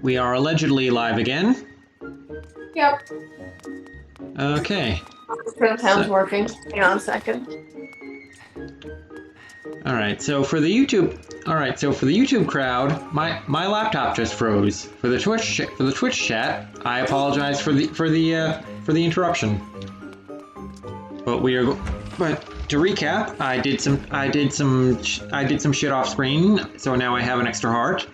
We are allegedly live again. Yep. Okay. Sounds working. Hang on a second. All right. So for the YouTube crowd, my laptop just froze. For the Twitch chat, I apologize for the interruption. But to recap, I did some shit off screen, so now I have an extra heart.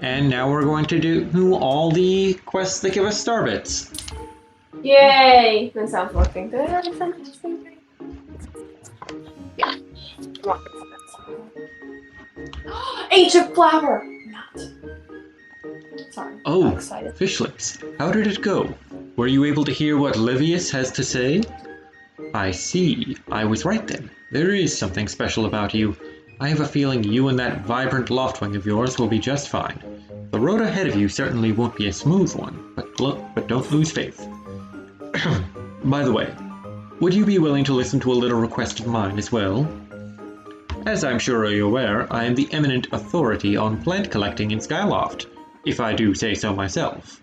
And now we're going to do all the quests that give us star bits. Yay! That sounds working. Good. Yeah. Ancient flower! Not. Sorry. Oh, I'm excited. fish lips. How did it go? Were you able to hear what Livius has to say? I see. I was right then. There is something special about you. I have a feeling you and that vibrant loftwing of yours will be just fine. The road ahead of you certainly won't be a smooth one, but don't lose faith. By the way, would you be willing to listen to a little request of mine as well? As I'm sure you're aware, I am the eminent authority on plant collecting in Skyloft, if I do say so myself.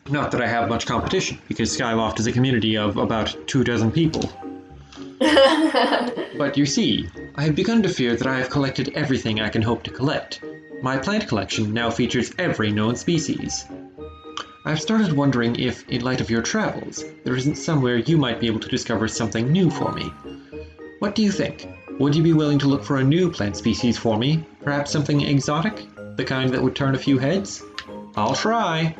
Not that I have much competition, because Skyloft is a community of about 24 people. But you see, I have begun to fear that I have collected everything I can hope to collect. My plant collection now features every known species. I've started wondering if, in light of your travels, there isn't somewhere you might be able to discover something new for me. What do you think? Would you be willing to look for a new plant species for me? Perhaps something exotic? The kind that would turn a few heads? I'll try.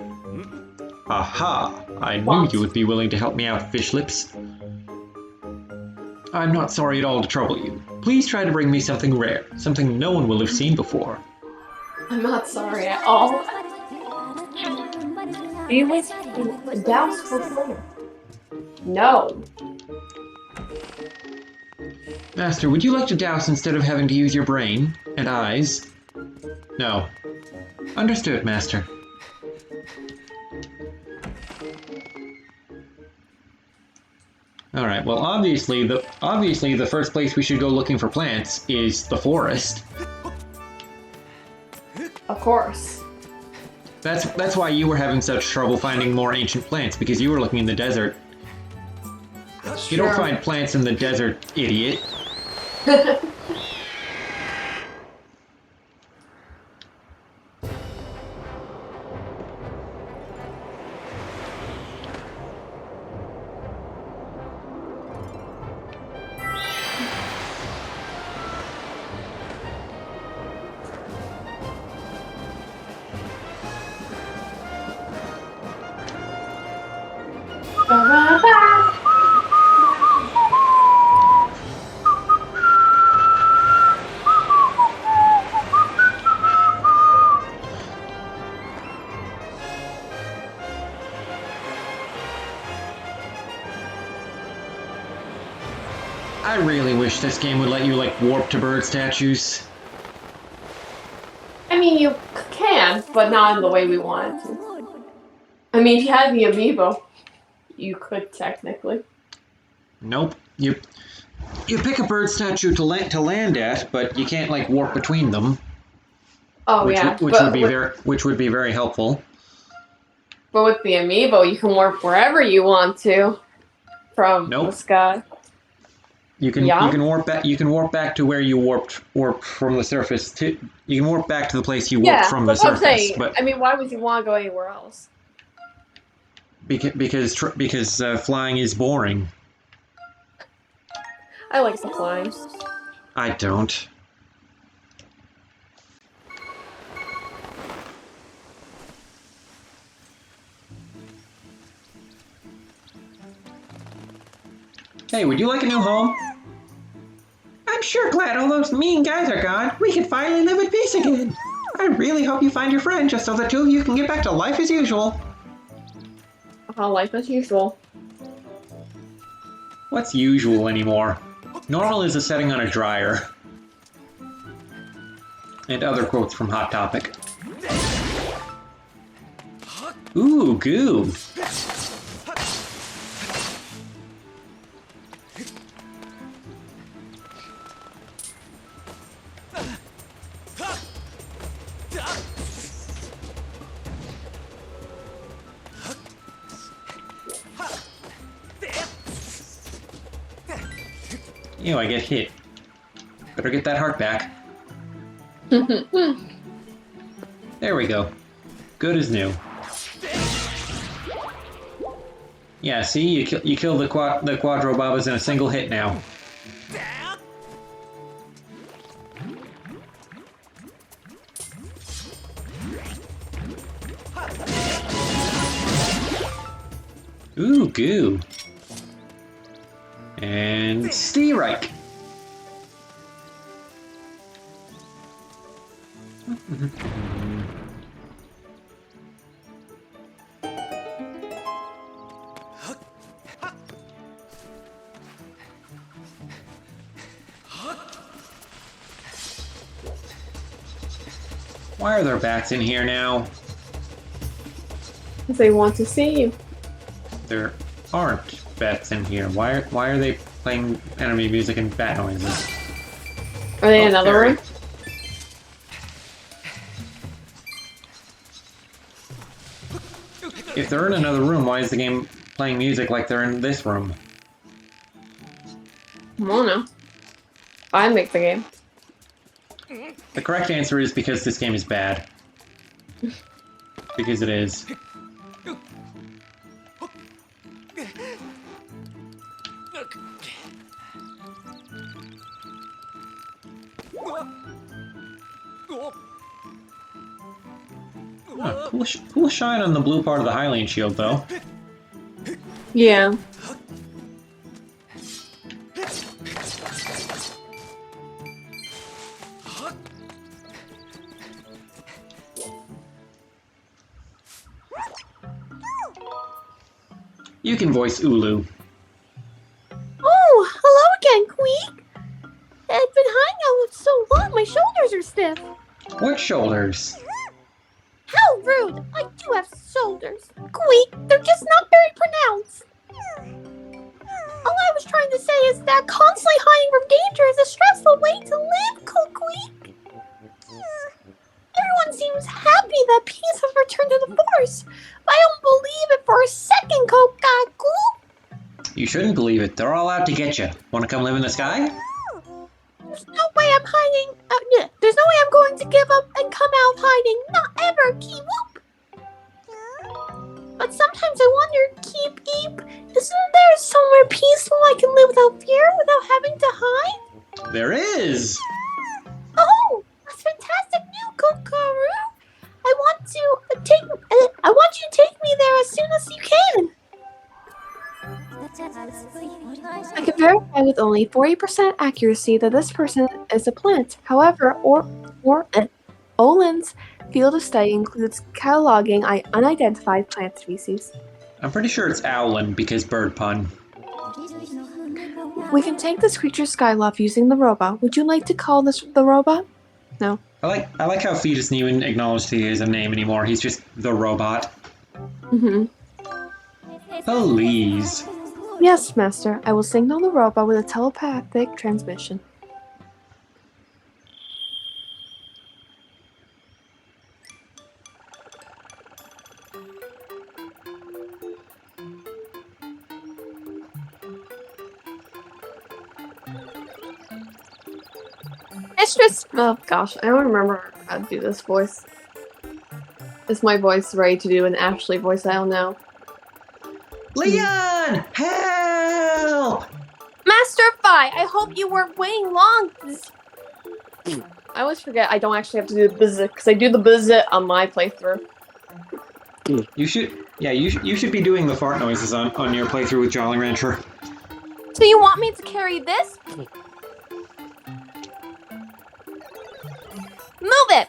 Aha! I knew you would be willing to help me out, fish lips. I'm not sorry at all to trouble you. Please try to bring me something rare, something no one will have seen before. I'm not sorry at all. Do you wish to douse for flavor? No. Master, would you like to douse instead of having to use your brain and eyes? No. Understood, Master. Alright, well obviously the first place we should go looking for plants is the forest. Of course. That's why you were having such trouble finding more ancient plants, because you were looking in the desert. You don't find plants in the desert, idiot. I really wish this game would let you, like, warp to bird statues. I mean, you can, but not in the way we want it to. I mean, if you had the amiibo, you could technically. Nope. You pick a bird statue to land at, but you can't, like, warp between them. Oh which would be very helpful. But with the amiibo, you can warp wherever you want to from the sky. You can warp back to where you warped from the surface to. You can warp back to the place you warped from the surface. Saying, but I mean, why would you want to go anywhere else? Because flying is boring. I like the flying. I don't. Hey, would you like a new home? I'm sure glad all those mean guys are gone. We can finally live in peace again. I really hope you find your friend just so the two of you can get back to life as usual. Life as usual. What's usual anymore? Normal is a setting on a dryer. And other quotes from Hot Topic. Ooh, goo. Ew, I get hit. Better get that heart back. There we go. Good as new. Yeah, see? You kill the Quadro Babas in a single hit now. Ooh, goo. And Steerike. Why are there bats in here now? Because they want to see you. There aren't bats in here. Why are they playing enemy music and bat noises? Are they in another there. room? If they're in another room, why is the game playing music like they're in this room? I don't know. I make the game. The correct answer is because this game is bad. Because it is. Huh, cool shine on the blue part of the Hylian shield, though. Yeah. You can voice Ulu. Oh, hello again, Queek. I've been hiding out so long, my shoulders are stiff. What shoulders? How rude! I do have shoulders. Queek, they're just not very pronounced. All I was trying to say is that constantly hiding from danger is a stressful way to live, Queek. Everyone seems happy that peace has returned to the force. I don't believe it for a second, Kokaku. You shouldn't believe it. They're all out to get you. Want to come live in the sky? There's no way I'm hiding. There's no way I'm going to give up and come out hiding. Not ever, Keep-Whoop. But sometimes I wonder, Keep-Eep, isn't there somewhere peaceful I can live without fear, without having to hide? There is! Oh, that's fantastic news, Kokaru. I want you to take me there as soon as you can. I can verify with only 40% accuracy that this person is a plant. However, Olin's field of study includes cataloging unidentified plant species. I'm pretty sure it's Owlin because bird pun. We can take this creature's Skylove using the robot. Would you like to call this the robot? No. I like how Fee doesn't even acknowledge he has a name anymore. He's just the robot. Mm-hmm. Please. Yes, Master. I will signal the robot with a telepathic transmission. It's just, oh gosh, I don't remember how to do this voice. Is my voice ready to do an Ashley voice? I don't know. Leon! Help! Master Fi, I hope you weren't waiting long. I always forget I don't actually have to do the buzz because I do the buzz on my playthrough. You should be doing the fart noises on your playthrough with Jolly Rancher. So you want me to carry this?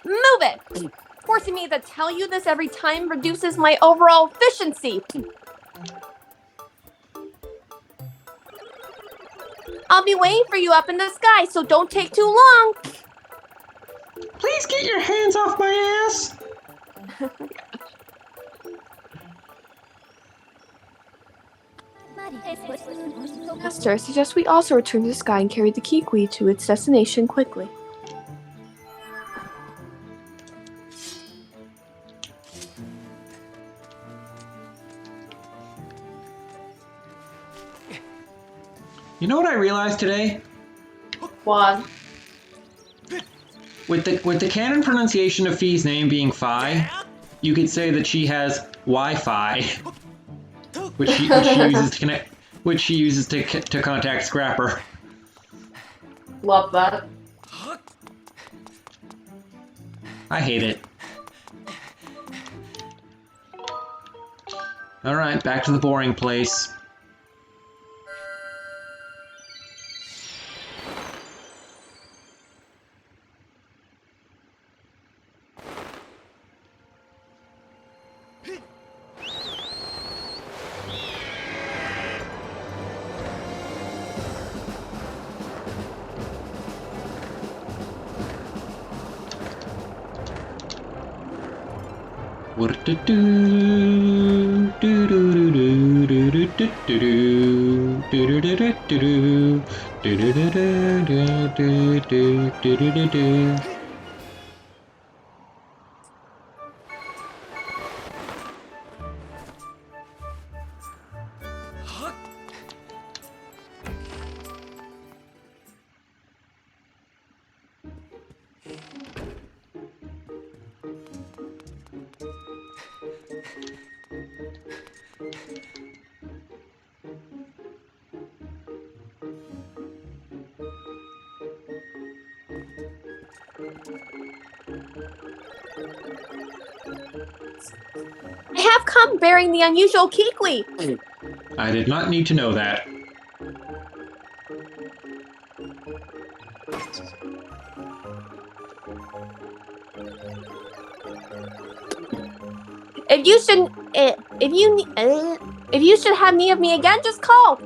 Move it! Forcing me to tell you this every time reduces my overall efficiency. I'll be waiting for you up in the sky, so don't take too long. Please get your hands off my ass! Master, I suggest we also return to the sky and carry the Kikwi to its destination quickly. You know what I realized today? What? With the canon pronunciation of Fee's name being Fi, you could say that she has Wi-Fi, which she uses to connect, which she uses to contact Scrapper. Love that. I hate it. All right, back to the boring place. I have come bearing the unusual Kikli. I did not need to know that. If you should, if you should have need of me again, just call.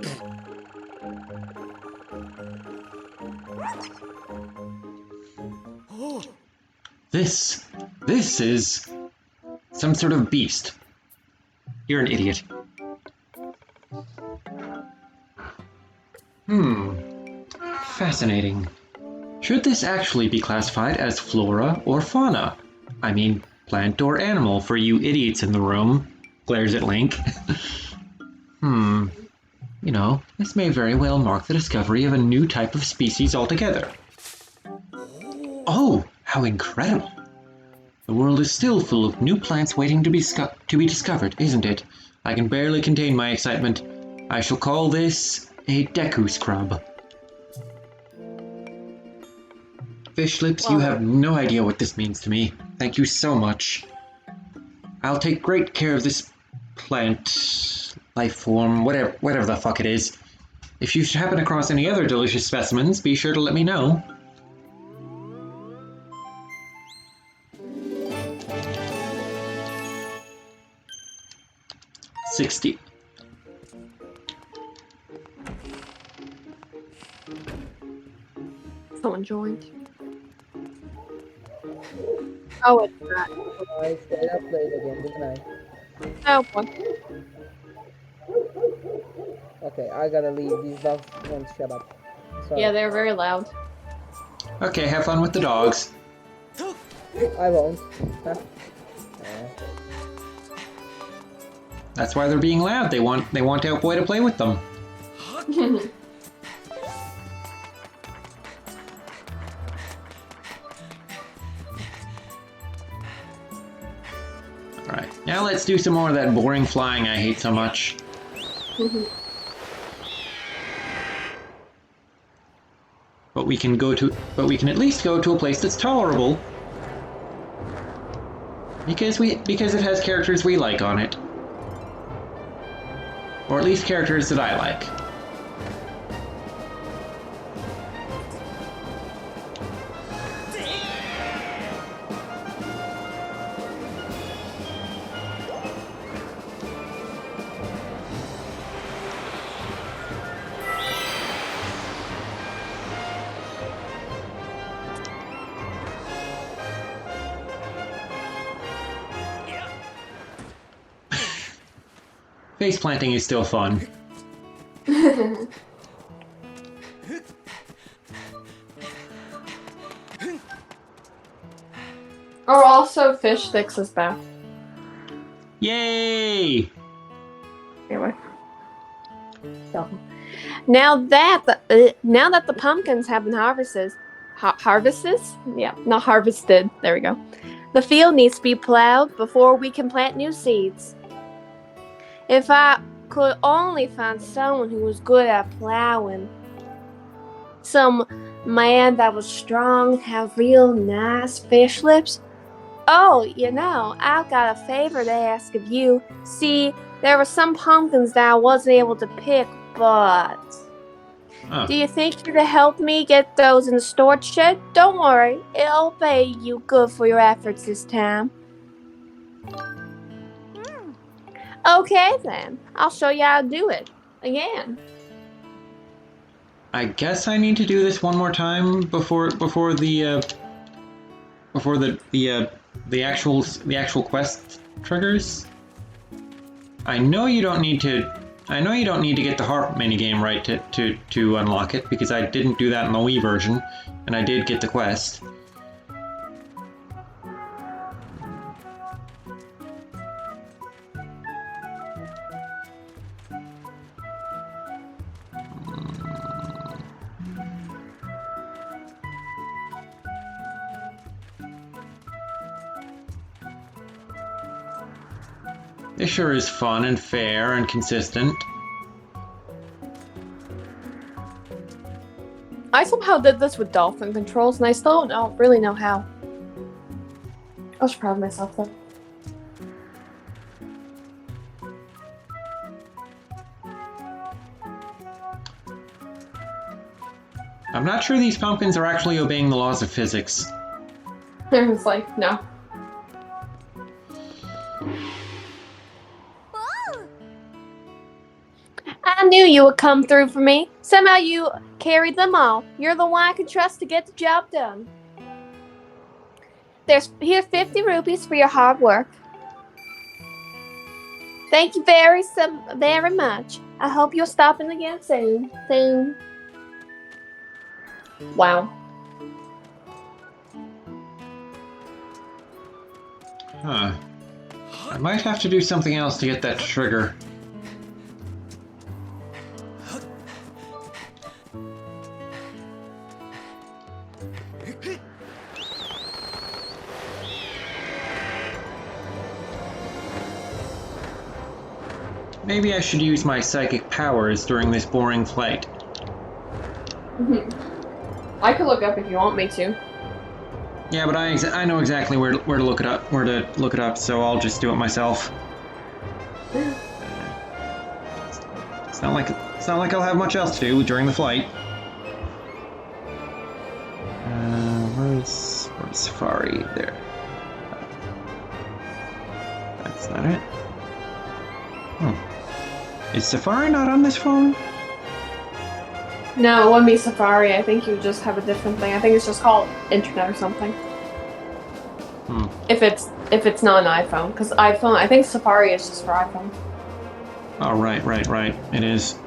This is some sort of beast. You're an idiot. Fascinating. Should this actually be classified as flora or fauna? I mean, plant or animal for you idiots in the room. Glares at Link. You know, this may very well mark the discovery of a new type of species altogether. Oh, how incredible! The world is still full of new plants waiting to be discovered, isn't it? I can barely contain my excitement. I shall call this a Deku Scrub. Fish lips, you have no idea what this means to me. Thank you so much. I'll take great care of this plant, life form, whatever the fuck it is. If you should happen across any other delicious specimens, be sure to let me know. $60. Someone joined. Oh, it's not. I stayed up late again, didn't I? Oh, boy. Okay, I gotta leave. These dogs won't shut up. Sorry. Yeah, they're very loud. Okay, have fun with the dogs. I won't. Huh? That's why they're being loud. They want Outboy to play with them. Alright, now let's do some more of that boring flying I hate so much. But we can at least go to a place that's tolerable. Because it has characters we like on it. Or at least characters that I like. Face planting is still fun. Oh, also, Fish Sticks is back. Yay! Anyway. So, now that Now that the pumpkins have been harvested? Yeah, not harvested. There we go. The field needs to be plowed before we can plant new seeds. If I could only find someone who was good at plowing. Some man that was strong, have real nice fish lips. Oh, I've got a favor to ask of you. See, there were some pumpkins that I wasn't able to pick, but... Huh. Do you think you could help me get those in the storage shed? Don't worry, it'll pay you good for your efforts this time. Okay then, I'll show you how to do it. Again. I guess I need to do this one more time before the actual quest triggers. I know you don't need to get the harp minigame right to unlock it, because I didn't do that in the Wii version, and I did get the quest. This sure is fun and fair and consistent. I somehow did this with dolphin controls, and I still don't really know how. I was proud of myself, though. I'm not sure these pumpkins are actually obeying the laws of physics. It's like, no. I knew you would come through for me. Somehow you carried them all. You're the one I can trust to get the job done. Here's 50 rupees for your hard work. Thank you very much. I hope you'll stop in again soon. Wow. Huh. I might have to do something else to get that to trigger. Maybe I should use my psychic powers during this boring flight. I could look up if you want me to. Yeah, but I know exactly where to look it up, so I'll just do it myself. It's not like I'll have much else to do during the flight. Where's Safari? There. That's not it. Is Safari not on this phone? No, it wouldn't be Safari. I think you just have a different thing. I think it's just called Internet or something. If it's not an iPhone, because iPhone, I think Safari is just for iPhone. Oh, right. It is.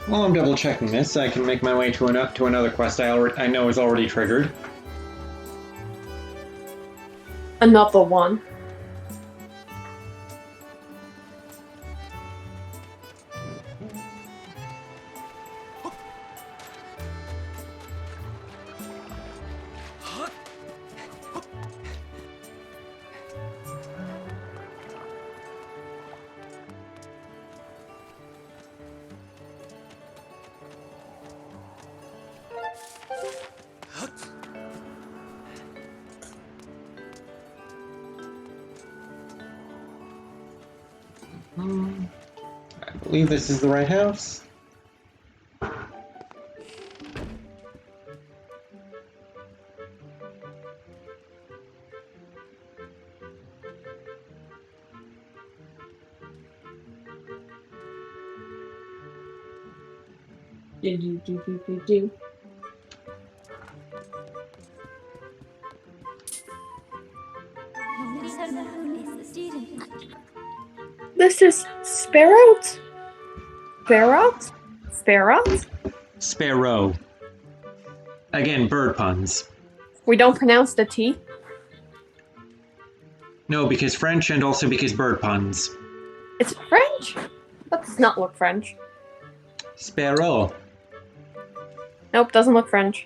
While I'm double checking this, I can make my way to another quest I know is already triggered. Another one. I believe this is the right house. Do. This is Sparrows? Sparrows? Sparrows? Sparrow. Again, bird puns. We don't pronounce the T? No, because French and also because bird puns. It's French? That does not look French. Sparrow. Nope, doesn't look French.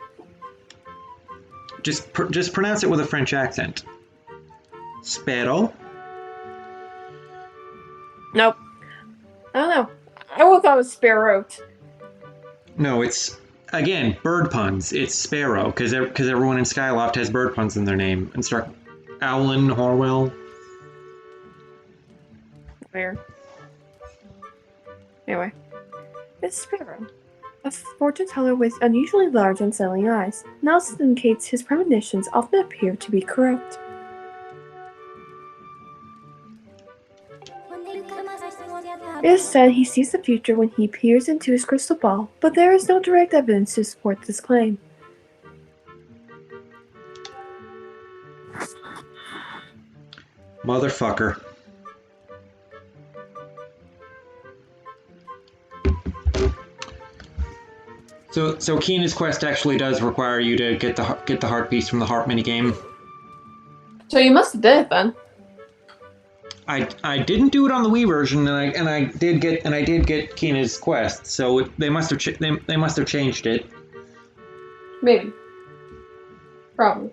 Just pronounce it with a French accent. Sparrow. Nope. I don't know. I would have thought it was Sparrow. No, it's again bird puns. It's Sparrow because everyone in Skyloft has bird puns in their name. And start Owlin, Horwell. Weird. Anyway. It's Sparrow. A fortune teller with unusually large and unsettling eyes. Analysis indicates his premonitions often appear to be correct. It is said he sees the future when he peers into his crystal ball, but there is no direct evidence to support this claim. Motherfucker. So Keena's quest actually does require you to get the heart piece from the heart minigame. So you must have did it then. I didn't do it on the Wii version, and I did get Keena's quest. So they must have changed it. Maybe. Probably.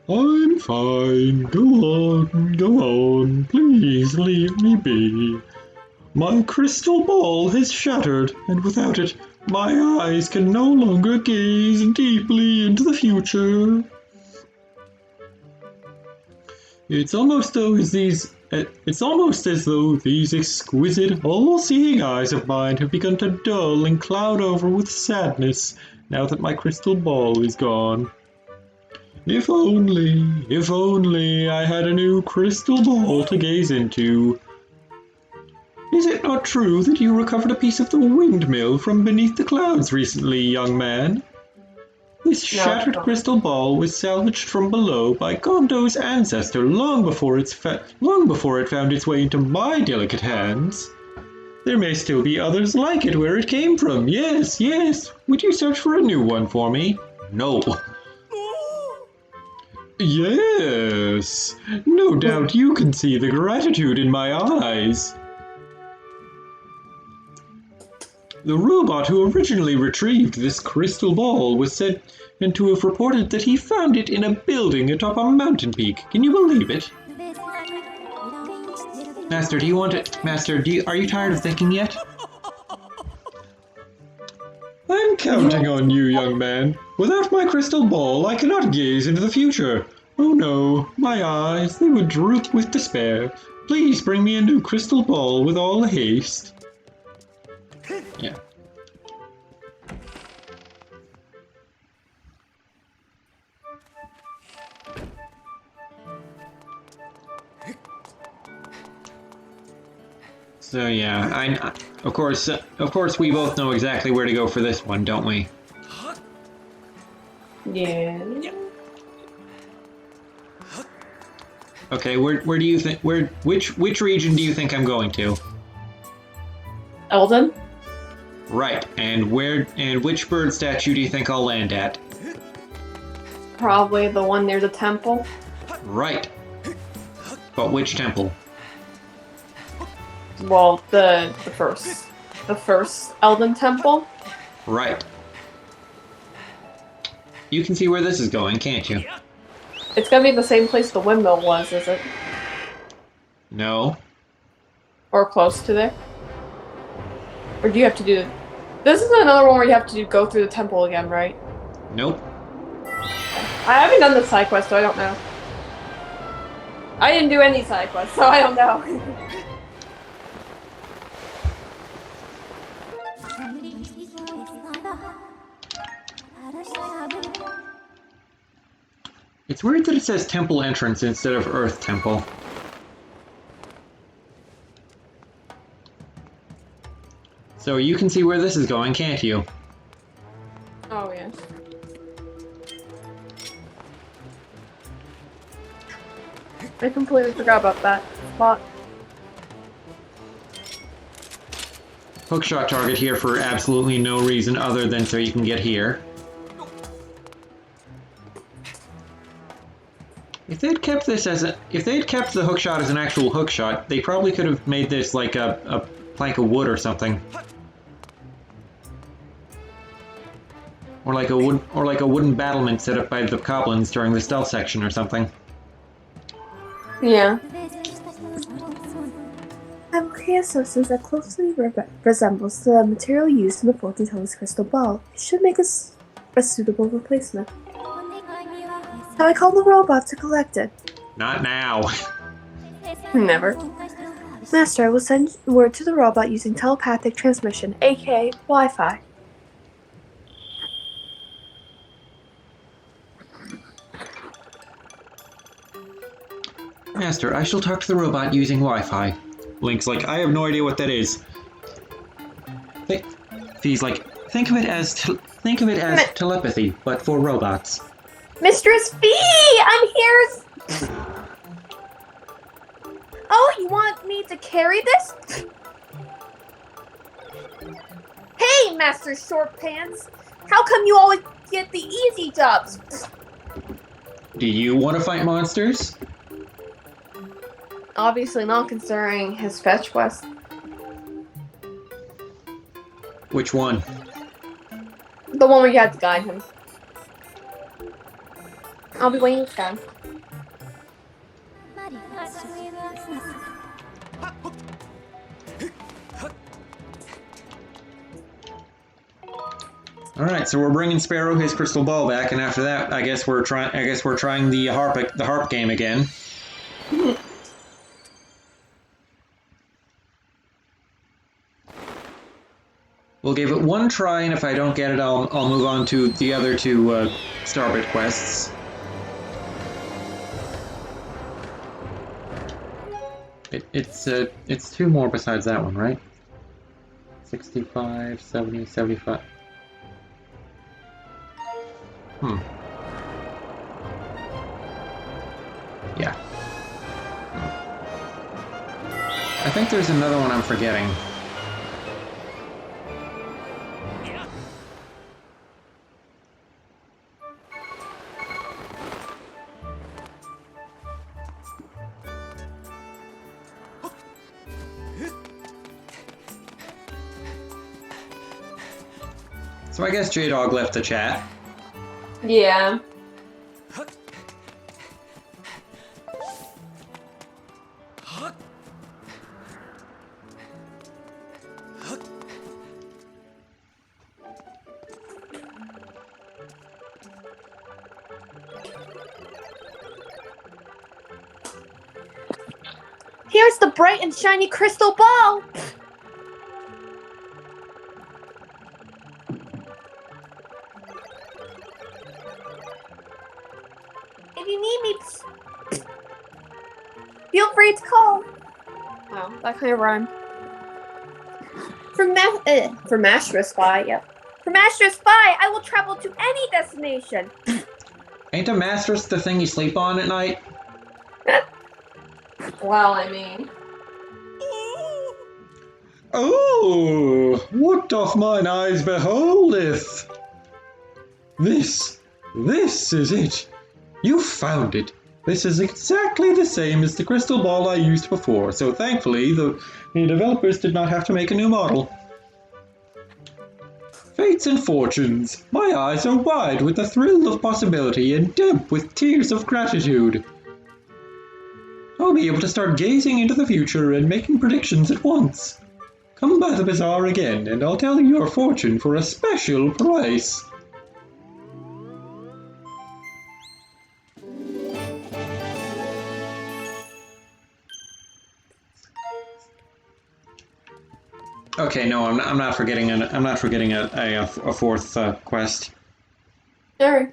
I'm fine. Go on. Please leave me be. My crystal ball has shattered, and without it, my eyes can no longer gaze deeply into the future. It's almost as though these exquisite, all-seeing eyes of mine have begun to dull and cloud over with sadness now that my crystal ball is gone. If only I had a new crystal ball to gaze into. Is it not true that you recovered a piece of the windmill from beneath the clouds recently, young man? This shattered crystal ball was salvaged from below by Gondo's ancestor long before it found its way into my delicate hands. There may still be others like it where it came from. Yes. Would you search for a new one for me? No. Yes. No doubt you can see the gratitude in my eyes. The robot who originally retrieved this crystal ball was said to have reported that he found it in a building atop a mountain peak. Can you believe it? Master, are you tired of thinking yet? I'm counting on you, young man. Without my crystal ball, I cannot gaze into the future. Oh no, my eyes, they would droop with despair. Please bring me a new crystal ball with all haste. Yeah. So yeah, of course we both know exactly where to go for this one, don't we? Yeah. Okay, where do you think which region do you think I'm going to? Eldon? Right, and which bird statue do you think I'll land at? Probably the one near the temple. Right. But which temple? Well, the first Eldon temple. Right. You can see where this is going, can't you? It's gonna be the same place the windmill was, is it? No. Or close to there? Or do you have to do... This is another one where you have to go through the temple again, right? Nope. I haven't done the side quest, so I don't know. I didn't do any side quests, so I don't know. It's weird that it says temple entrance instead of earth temple. So you can see where this is going, can't you? Oh, yes. I completely forgot about that spot. Hookshot target here for absolutely no reason other than so you can get here. If they'd kept this as if they'd kept the hookshot as an actual hookshot, they probably could have made this like a plank of wood or something. Or like a wooden battlement set up by the goblins during the stealth section or something. Yeah. I will create a substance that closely resembles the material used in the fortune teller's crystal ball. It should make us a suitable replacement. Now I call the robot to collect it. Not now. Never. Master, I will send word to the robot using telepathic transmission, aka Wi-Fi. Master, I shall talk to the robot using Wi-Fi. Link's like, I have no idea what that is. He's like, think of it as telepathy, but for robots. Mistress Fee! I'm here! Oh, you want me to carry this? Hey, Master Short Pants! How come you always get the easy jobs? Do you want to fight monsters? Obviously not considering his fetch quest. Which one? The one where you had to guide him. I'll be waiting for him. All right, so we're bringing Sparrow his crystal ball back, and after that, I guess we're trying the harp game again. We'll give it one try, and if I don't get it, I'll move on to the other two Starburst quests. It's two more besides that one, right? 65, 70, 75. Yeah. I think there's another one I'm forgetting. So I guess J-Dog left the chat. Yeah. Here's the bright and shiny crystal ball! If you need me, feel free to call. Wow, that kind of rhyme. For Master Spy, yep. For Master Spy, I will travel to any destination. Ain't a mattress the thing you sleep on at night? Well, I mean. Oh, what doth mine eyes beholdeth? This is it. You found it. This is exactly the same as the crystal ball I used before, so thankfully the developers did not have to make a new model. Fates and fortunes. My eyes are wide with the thrill of possibility and damp with tears of gratitude. I'll be able to start gazing into the future and making predictions at once. Come by the bazaar again, and I'll tell you your fortune for a special price. Okay, no, I'm not forgetting a fourth quest. Sure.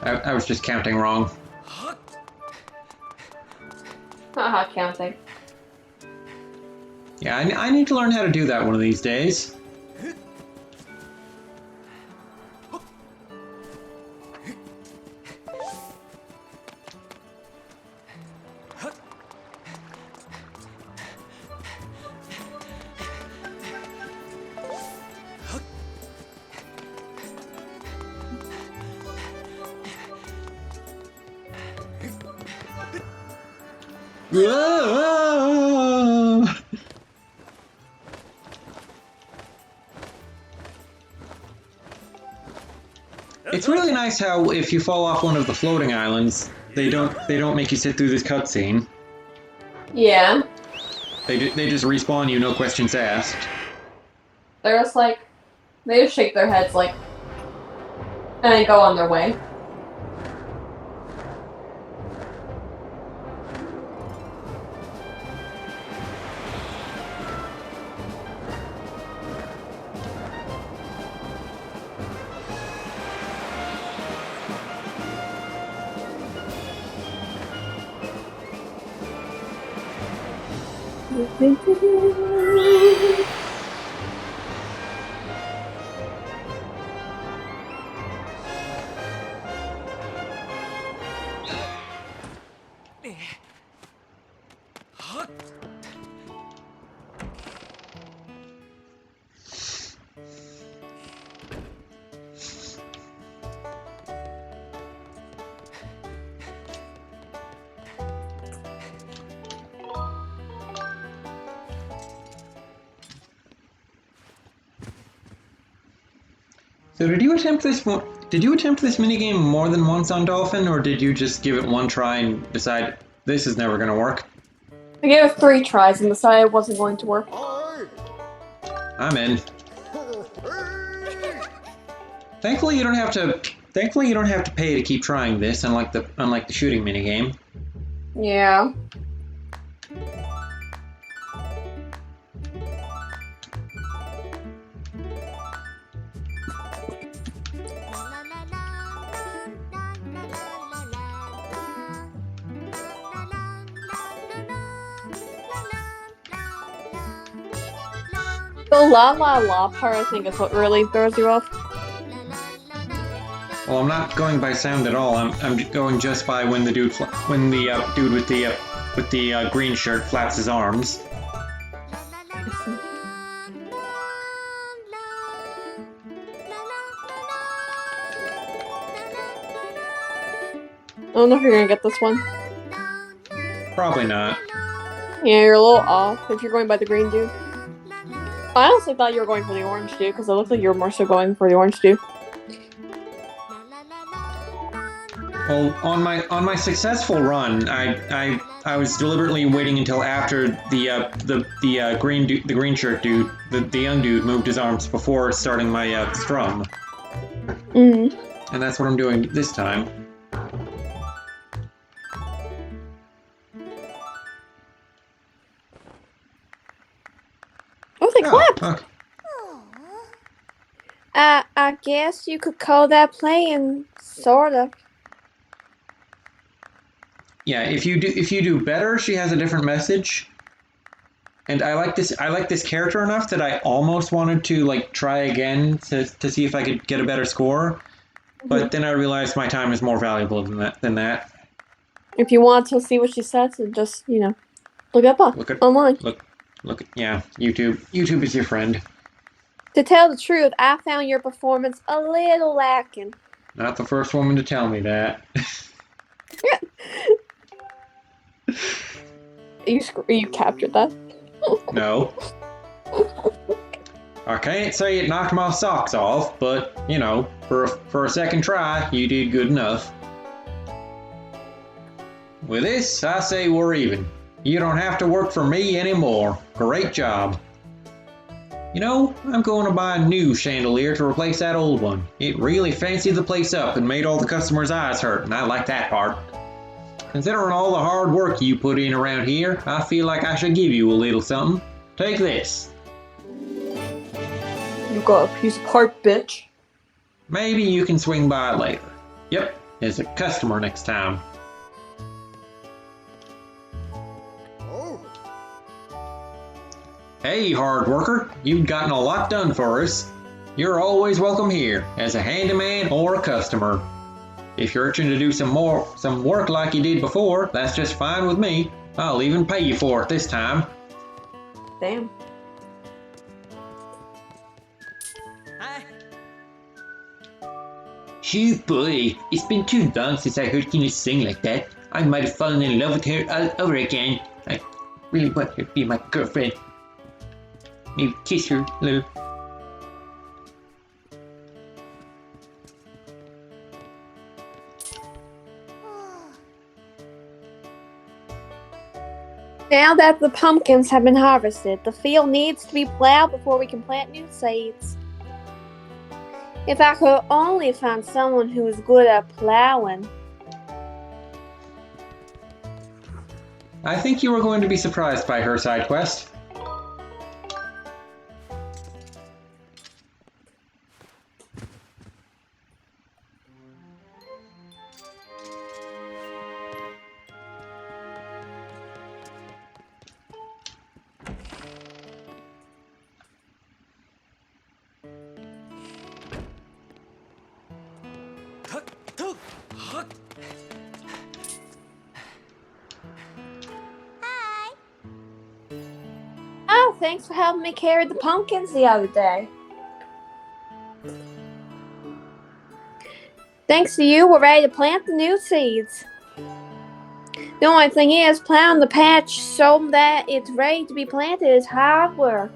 I was just counting wrong. Haha, counting. Yeah, I need to learn how to do that one of these days. Whoa! It's really nice how if you fall off one of the floating islands, they don't make you sit through this cutscene. Yeah. They just respawn you, no questions asked. They're just like, they just shake their heads like, and then go on their way. So did you attempt this minigame more than once on Dolphin, or did you just give it one try and decide this is never gonna work? I gave it 3 tries and decided it wasn't going to work. I'm in. Thankfully you don't have to pay to keep trying this, unlike the shooting minigame. Yeah. The la la la part, I think, is what really throws you off. Well, I'm not going by sound at all. I'm going just by when the dude dude with the green shirt flaps his arms. I don't know if you're gonna get this one. Probably not. Yeah, you're a little off if you're going by the green dude. I honestly thought you were going for the orange dude because it looked like you were more so going for the orange dude. Well, on my successful run, I was deliberately waiting until after the green shirt dude, the young dude, moved his arms before starting my strum. Mm-hmm. And that's what I'm doing this time. Oh, they clapped! Okay. I guess you could call that playing, sorta. Yeah, if you do better, she has a different message. And I like this character enough that I almost wanted to like try again to see if I could get a better score. But then I realized my time is more valuable than that. If you want to see what she says, then just, look up online. Look, yeah, YouTube. YouTube is your friend. To tell the truth, I found your performance a little lacking. Not the first woman to tell me that. You captured that? No. I can't say it knocked my socks off, but, for a second try, you did good enough. With this, I say we're even. You don't have to work for me anymore. Great job. I'm going to buy a new chandelier to replace that old one. It really fancied the place up and made all the customers' eyes hurt, and I like that part. Considering all the hard work you put in around here, I feel like I should give you a little something. Take this. You got a piece of heart, bitch. Maybe you can swing by later. Yep, as a customer next time. Hey, hard worker, you've gotten a lot done for us. You're always welcome here, as a handyman or a customer. If you're itching to do some work like you did before, that's just fine with me. I'll even pay you for it this time. Damn. Shoot, boy, it's been too long since I heard you sing like that. I might have fallen in love with her all over again. I really want her to be my girlfriend. Maybe kiss her a little. Now that the pumpkins have been harvested, the field needs to be plowed before we can plant new seeds. If I could only find someone who is good at plowing. I think you were going to be surprised by her side quest. Oh, thanks for helping me carry the pumpkins the other day. Thanks to you, we're ready to plant the new seeds. The only thing is, plowing the patch so that it's ready to be planted is hard work.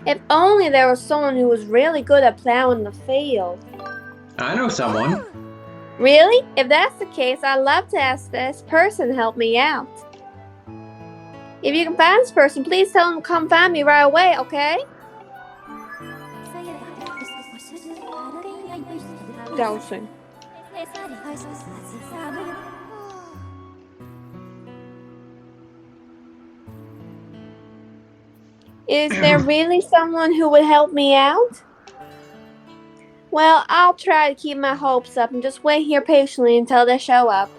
If only there was someone who was really good at plowing the field. I know someone. Really? If that's the case, I'd love to ask this person to help me out. If you can find this person, please tell them to come find me right away, okay? Dowsing. Is there really someone who would help me out? Well, I'll try to keep my hopes up and just wait here patiently until they show up.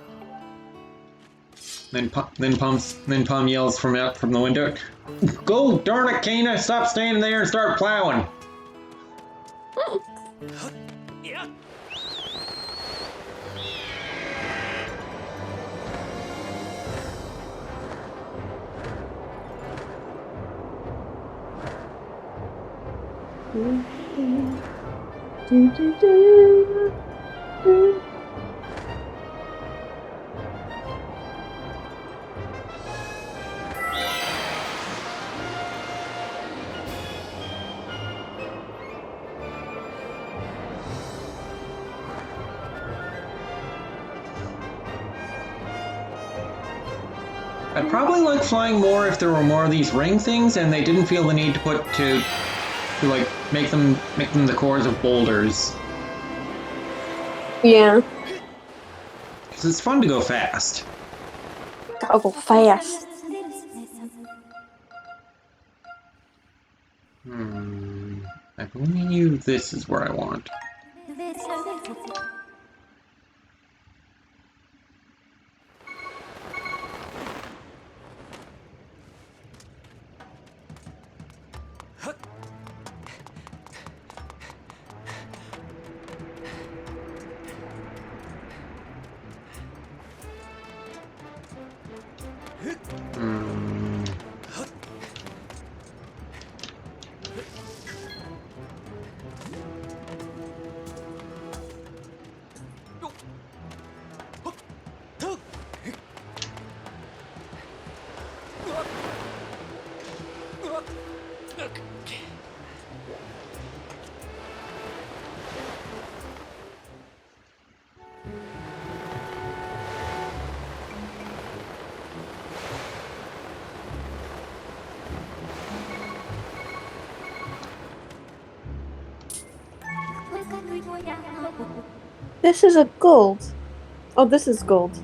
Then Pom yells from out from the window, "Go, darn it, Kana! Stop standing there and start plowing!" I'd probably like flying more if there were more of these ring things and they didn't feel the need to put to like make them the cores of boulders. Yeah. Because it's fun to go fast. Gotta go fast. I believe this is where I want. This is a gold. Oh, this is gold.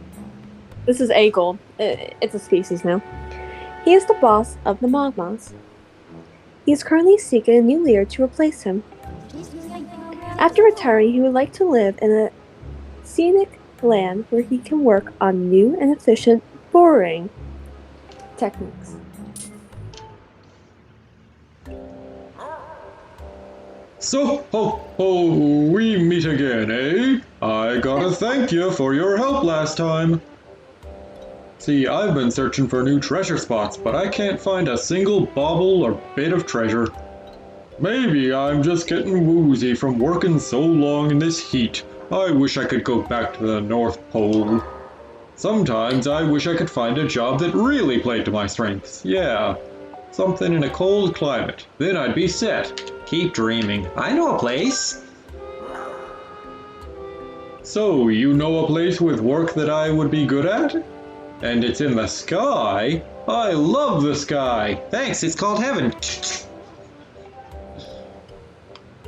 This is a gold. It's a species now. He is the boss of the Magmas. He is currently seeking a new leader to replace him. After retiring, he would like to live in a scenic land where he can work on new and efficient boring techniques. So, ho, ho, we meet again, eh? I gotta thank you for your help last time. See, I've been searching for new treasure spots, but I can't find a single bauble or bit of treasure. Maybe I'm just getting woozy from working so long in this heat. I wish I could go back to the North Pole. Sometimes I wish I could find a job that really played to my strengths. Yeah, something in a cold climate. Then I'd be set. Keep dreaming. I know a place. So, you know a place with work that I would be good at? And it's in the sky? I love the sky. Thanks, it's called heaven.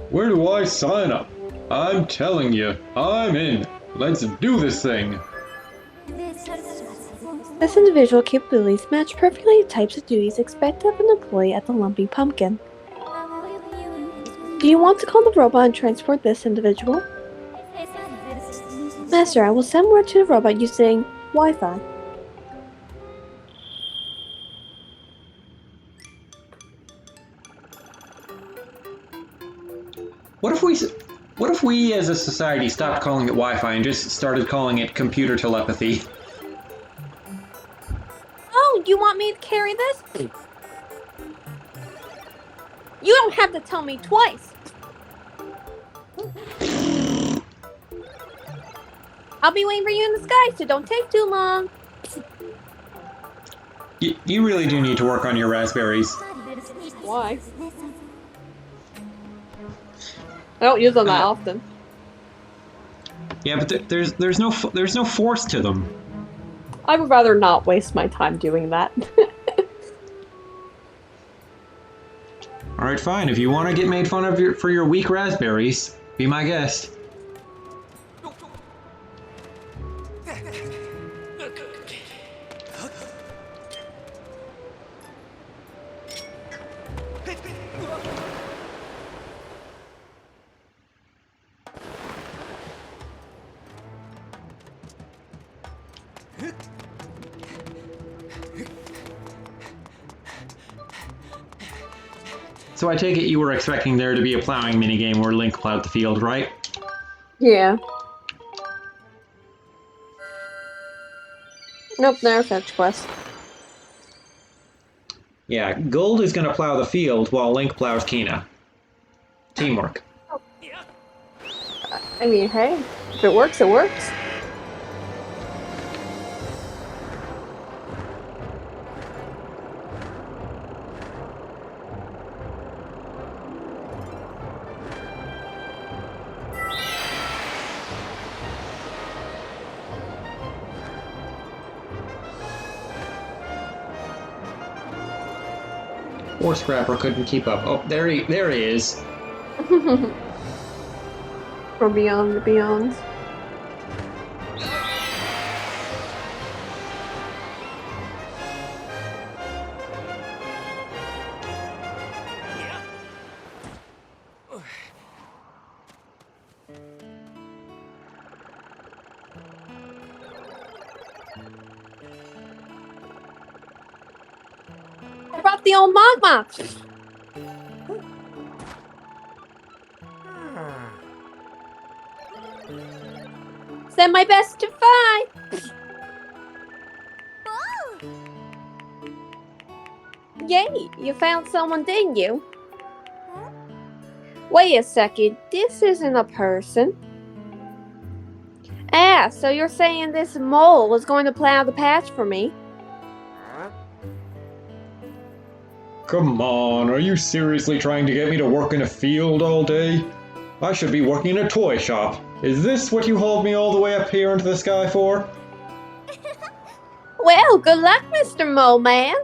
Where do I sign up? I'm telling you, I'm in. Let's do this thing. This individual capabilities match perfectly the types of duties expected of an employee at the Lumpy Pumpkin. Do you want to call the robot and transport this individual? Master, I will send word to the robot using Wi-Fi. What if we as a society stopped calling it Wi-Fi and just started calling it computer telepathy? Oh, you want me to carry this? You don't have to tell me twice. I'll be waiting for you in the sky, so don't take too long. You really do need to work on your raspberries. Why? I don't use them that often. Yeah, but there's no force to them. I would rather not waste my time doing that. All right, fine. If you want to get made fun of for your weak raspberries, be my guest. So I take it you were expecting there to be a plowing minigame where Link plowed the field, right? Yeah. Nope, never fetch quest. Yeah, Gold is gonna plow the field while Link plows Kina. Teamwork. I mean, hey, if it works, it works. Poor Scrapper couldn't keep up. Oh, there he is. From beyond the beyond. I brought the old magma. Send my best to find. Yay, you found someone, didn't you? Wait a second, this isn't a person. Ah, so you're saying this mole was going to plow the patch for me? Come on, are you seriously trying to get me to work in a field all day? I should be working in a toy shop. Is this what you hauled me all the way up here into the sky for? Well, good luck, Mr. Mole Man.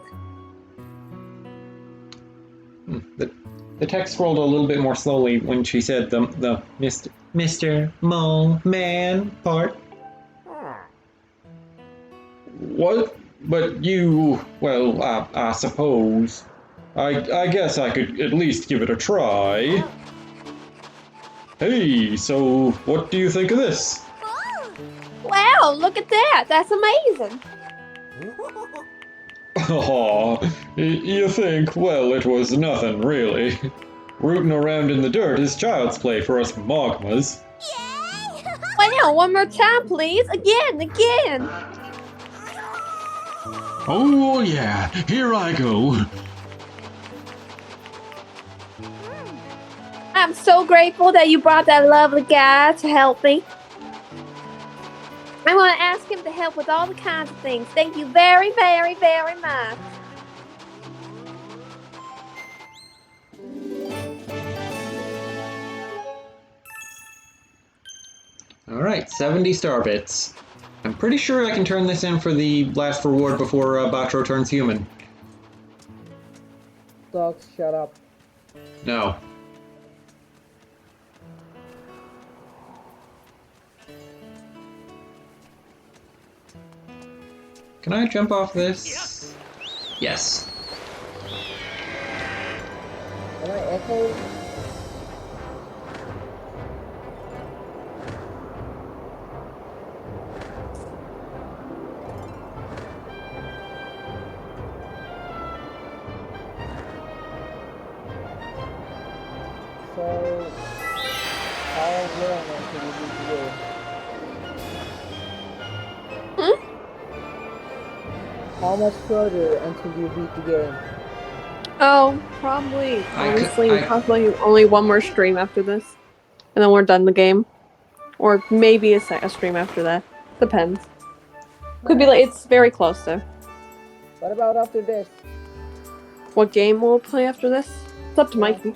The text scrolled a little bit more slowly when she said the Mr. Mole Man part. What? But you, well, I suppose. I guess I could at least give it a try. Hey, so what do you think of this? Wow, look at that. That's amazing. Oh, you think? Well, it was nothing, really. Rooting around in the dirt is child's play for us Mogmas. Why now? One more time, please. Again. Oh yeah, here I go. I'm so grateful that you brought that lovely guy to help me. I want to ask him to help with all the kinds of things. Thank you very, very, very much. Alright, 70 star bits. I'm pretty sure I can turn this in for the last reward before Batro turns human. Dogs, shut up. No. Can I jump off this? Yes. Am I echoing? So, how long until you beat the game? How much further until you beat the game? Oh, probably. Honestly, I- probably only one more stream after this. And then we're done the game. Or maybe a stream after that. Depends. Could be like, it's very close though. What about after this? What game we'll play after this? It's up to Mikey.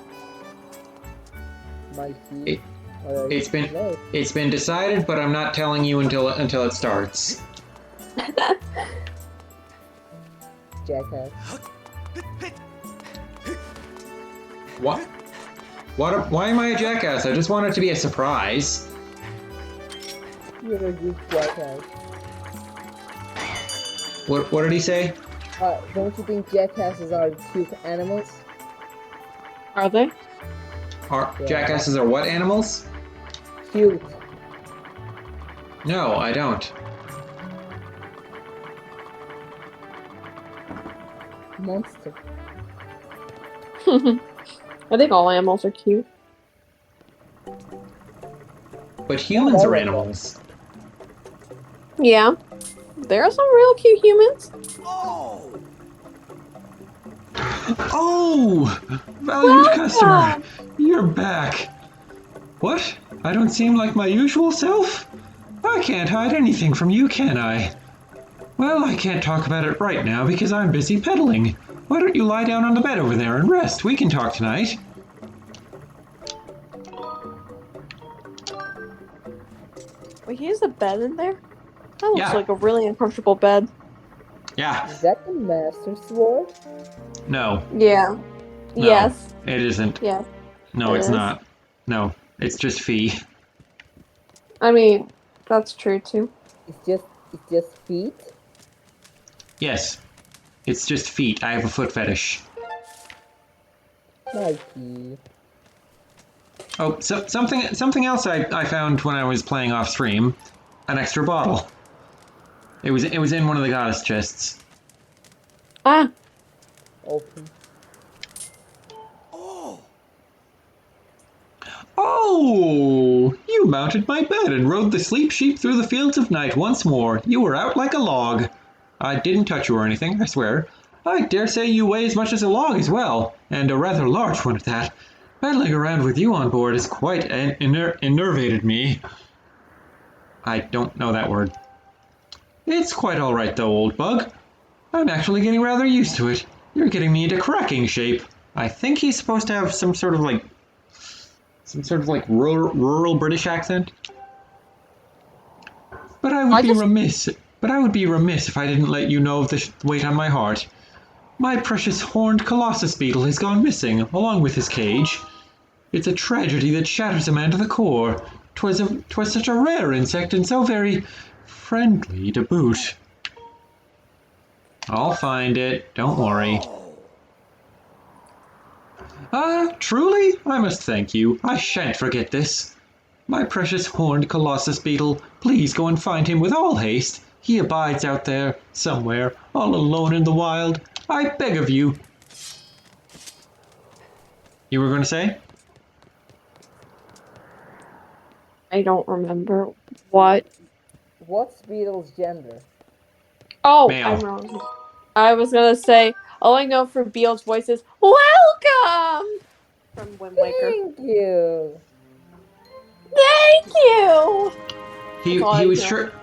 Mikey? It's been decided, but I'm not telling you until it starts. Jackass. What? Why am I a jackass? I just want it to be a surprise. You're a good jackass. What did he say? Don't you think jackasses are cute animals? Are they? Are Yeah. jackasses are what animals? Cute. No, I don't. Monster. I think all animals are cute. But humans are animals. Yeah. There are some real cute humans. Oh! Valued customer! You're back! What? I don't seem like my usual self? I can't hide anything from you, can I? Well, I can't talk about it right now because I'm busy pedaling. Why don't you lie down on the bed over there and rest? We can talk tonight. Wait, he has a bed in there? That looks Yeah. like a really uncomfortable bed. Yeah. Is that the Master Sword? No. Yeah. No. Yes. It isn't. Yes. No, It it's is. not. No. It's just Fee. I mean, that's true too. It's just feet? Yes. It's just feet. I have a foot fetish. Mikey. Oh, so something else I found when I was playing off stream, an extra bottle. It was in one of the goddess chests. Ah, Open. Oh, you mounted my bed and rode the sleep sheep through the fields of night once more. You were out like a log. I didn't touch you or anything, I swear. I dare say you weigh as much as a log as well, and a rather large one at that. Pedaling around with you on board has quite enervated me. I don't know that word. It's quite all right though, old bug. I'm actually getting rather used to it. You're getting me into cracking shape. I think he's supposed to have some sort of like rural British accent. But I would be remiss if I didn't let you know of the weight on my heart. My precious horned colossus beetle has gone missing, along with his cage. It's a tragedy that shatters a man to the core. 'Twas such a rare insect and so very friendly to boot. I'll find it, don't worry. Truly? I must thank you. I shan't forget this. My precious horned colossus beetle, please go and find him with all haste. He abides out there, somewhere, all alone in the wild. I beg of you. You were going to say? I don't remember what. What's Beetle's gender? Oh, I'm Male. wrong. I was gonna say all I know for Beale's voice is "Welcome" from Wind Waker. Thank you. Thank you. He That's all he I was know. shirt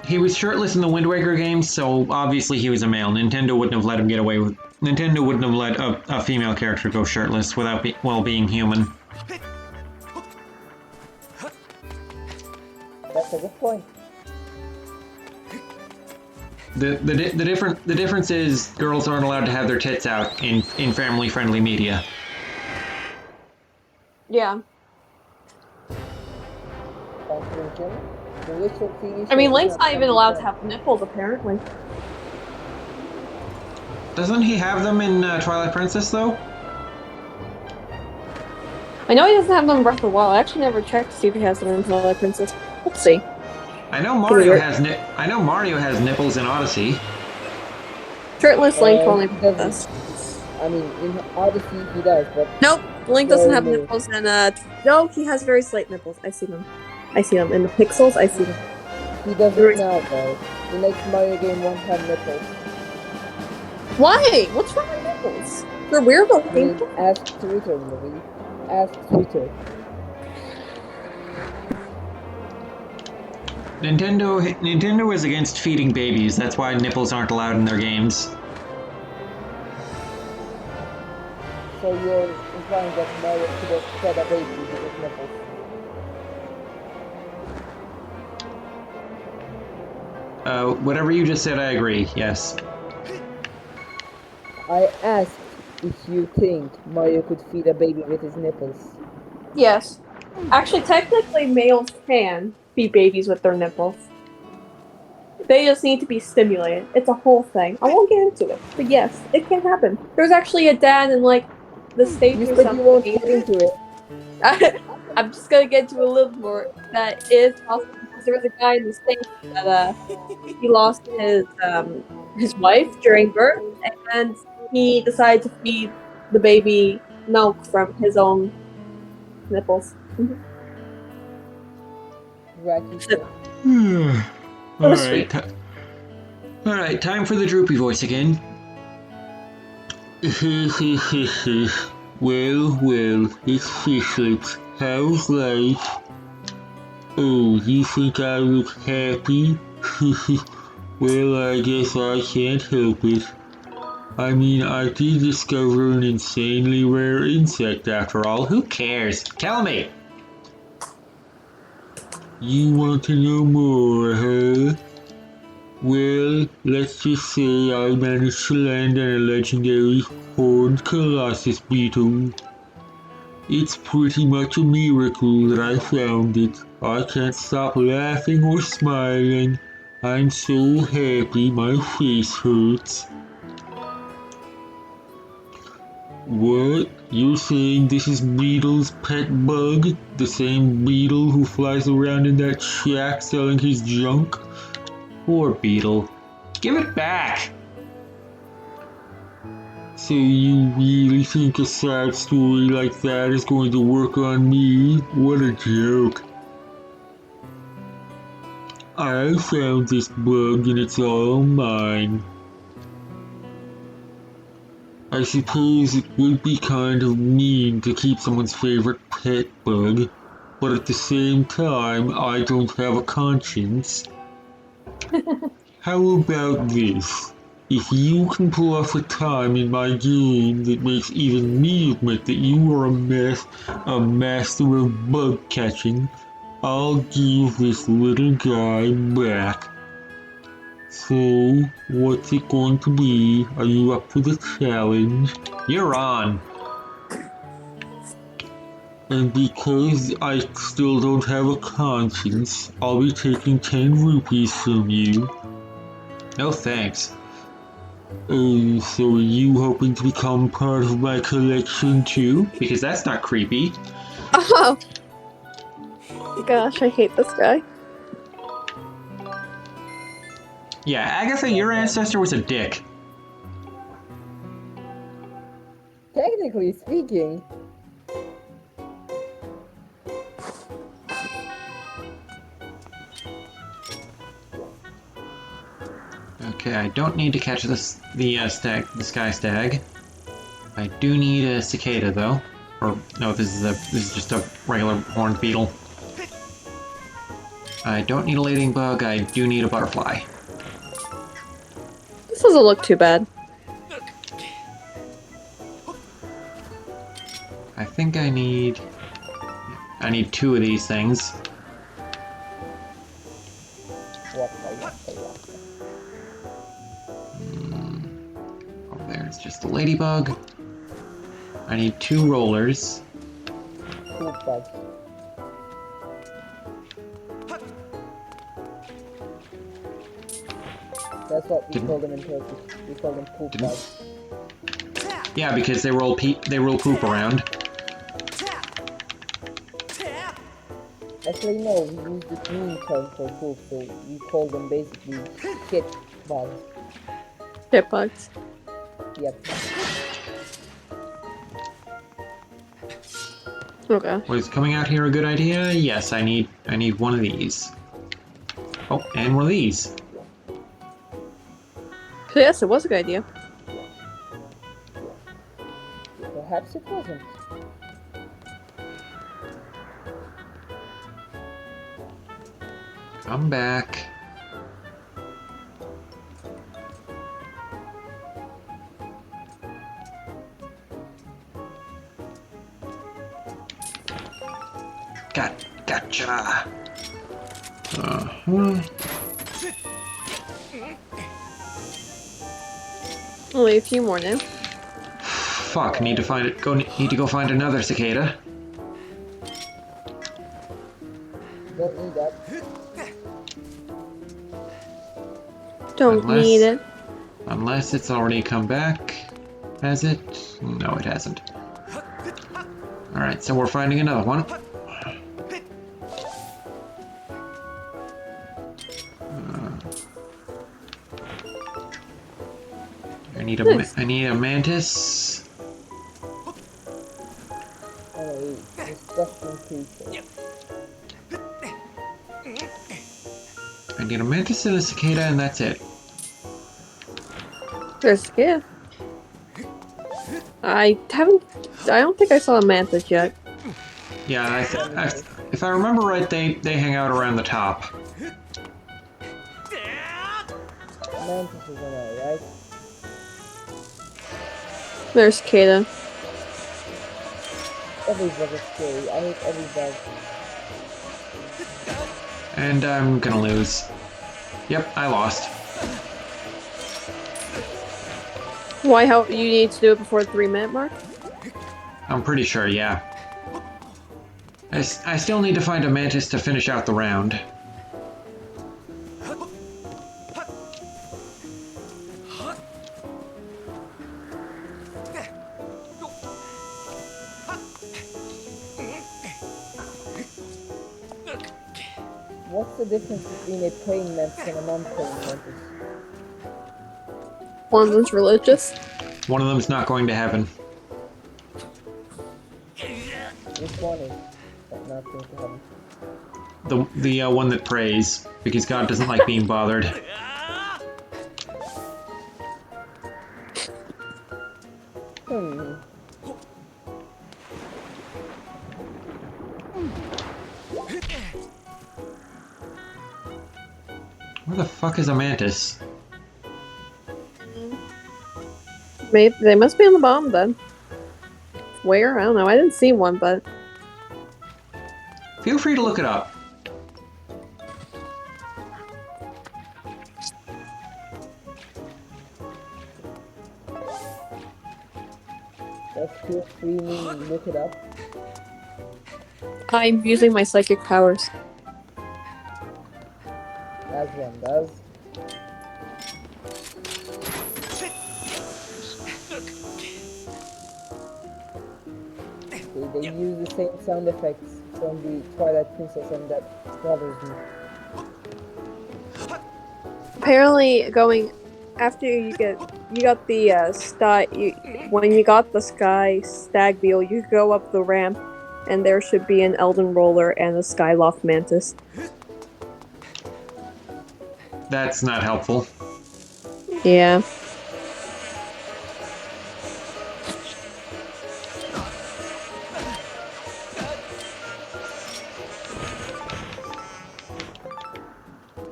he was shirtless in the Wind Waker games, so obviously he was a male. Nintendo wouldn't have let him get away with. Nintendo wouldn't have let a female character go shirtless without being human. That's a good point. The difference is girls aren't allowed to have their tits out in family friendly media. Yeah. Conclusion. The Witcher TV I mean, show Link's is not even allowed to something have nipples, apparently. Doesn't he have them in Twilight Princess though? I know he doesn't have them in Breath of the Wild. I actually never checked to see if he has them in Twilight Princess. Let's see. I know Mario has nipples in Odyssey. Shirtless Link only he doesn't- does. I mean, in Odyssey he does, but Nope, Link doesn't have Very nipples, and no, he has very slight nipples. I see them. I see them in the pixels. I see them. he doesn't now, though. The next Mario game won't have nipples. Why? What's wrong with nipples? They're weird I looking. mean, ask Twitter, movie. Ask Twitter. Nintendo is against feeding babies. That's why nipples aren't allowed in their games. So you're implying that Mario could have fed a baby with his nipples. Whatever you just said, I agree. Yes. I asked if you think Mario could feed a baby with his nipples. Yes. Actually, technically, males can feed babies with their nipples. They just need to be stimulated. It's a whole thing. I won't get into it, but yes, it can happen. There's actually a dad in like the States You or said you won't get something. into it. I'm just gonna get into a little more. That is possible because there was a guy in the States that he lost his wife during birth, and he decided to feed the baby milk from his own nipples. Wacky shit. All was right. All right. Time for the droopy voice again. Well, it's Fislets. How's life? Oh, you think I look happy? Well, I guess I can't help it. I mean, I did discover an insanely rare insect after all. Who cares? Tell me! You want to know more, huh? Well, let's just say I managed to land on a legendary horned colossus beetle. It's pretty much a miracle that I found it. I can't stop laughing or smiling. I'm so happy my face hurts. What? You're saying this is Beetle's pet bug? The same Beetle who flies around in that shack selling his junk? Poor Beetle. Give it back! So you really think a sad story like that is going to work on me? What a joke. I found this bug and it's all mine. I suppose it would be kind of mean to keep someone's favorite pet bug, but at the same time, I don't have a conscience. How about this? If you can pull off a time in my game that makes even me admit that you are a master of bug catching, I'll give this little guy back. So, what's it going to be? Are you up for the challenge? You're on. And because I still don't have a conscience, I'll be taking 10 rupees from you. No thanks. Oh, so are you hoping to become part of my collection too? Because that's not creepy. Oh gosh, I hate this guy. Yeah, Agatha, your ancestor was a dick. Technically speaking, Okay, I don't need to catch the sky stag. I do need a cicada though. Or no, this is just a regular horned beetle. I don't need a ladybug. I do need a butterfly. This doesn't look too bad. I think I need 2 of these things. What? Oh, there's just a ladybug. I need 2 rollers. Poop bugs. That's what we call them in Turkish. We call them poop bugs. Yeah, because they roll poop around. Actually, no, we use the mean term for poop, so we call them basically shit bugs. Shit bugs. Yep. Okay. Was coming out here a good idea? Yes, I need one of these. Oh, and one of these. So yes, it was a good idea. Perhaps it wasn't. Come back. Gotcha. Only a few more now. Fuck, need to go find another cicada. Don't need that. Don't need it. Unless it's already come back. Has it? No, it hasn't. Alright, so we're finding another one. I need a mantis. Oh, disgusting creature. I need a mantis and a cicada, and that's it. There's a gift. I don't think I saw a mantis yet. Yeah, if I remember right, they hang out around the top. Mantis is an eye, right? There's cicada. Every bug is scary. I hate every bug. And I'm gonna lose. Yep, I lost. Why? How you need to do it before the 3-minute mark? I'm pretty sure, yeah. I still need to find a mantis to finish out the round. What's the difference between a praying mantis and a non-praying mantis? One of them's religious. One of them's not going to heaven. Which one is not going to heaven? The one that prays, because God doesn't like being bothered. Where the fuck is a mantis? Maybe they must be on the bottom then. Where? I don't know. I didn't see one, but Feel free to look it up. Let's feel free to look it up. I'm using my psychic powers. As one does. They use the same sound effects from the Twilight Princess, and that bothers me. Apparently, going after you got the sky. When you got the sky stag beetle, you go up the ramp, and there should be an Elden Roller and a Skyloft Mantis. That's not helpful. Yeah.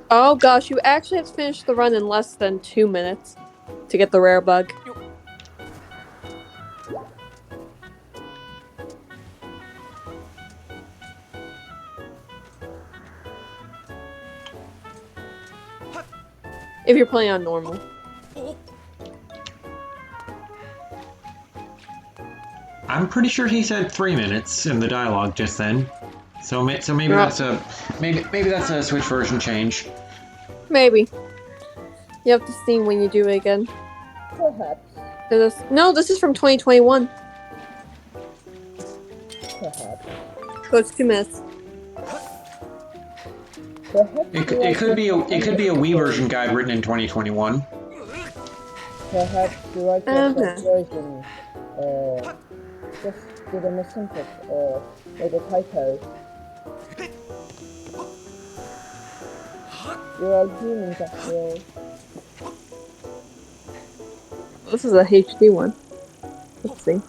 Oh gosh, you actually have to finish the run in less than 2 minutes to get the rare bug. If you're playing on normal. I'm pretty sure he said 3 minutes in the dialogue just then. So maybe Yeah. that's a maybe that's a Switch version change. Maybe. You have to see when you do it again. Perhaps. No, this is from 2021. Perhaps. So it's 2 minutes. Perhaps. It could be a Wii version guide written in 2021. Perhaps the right Uh-huh. version just did a misinput or made a typo. You're all humans after all. This is a HD one. Let's see.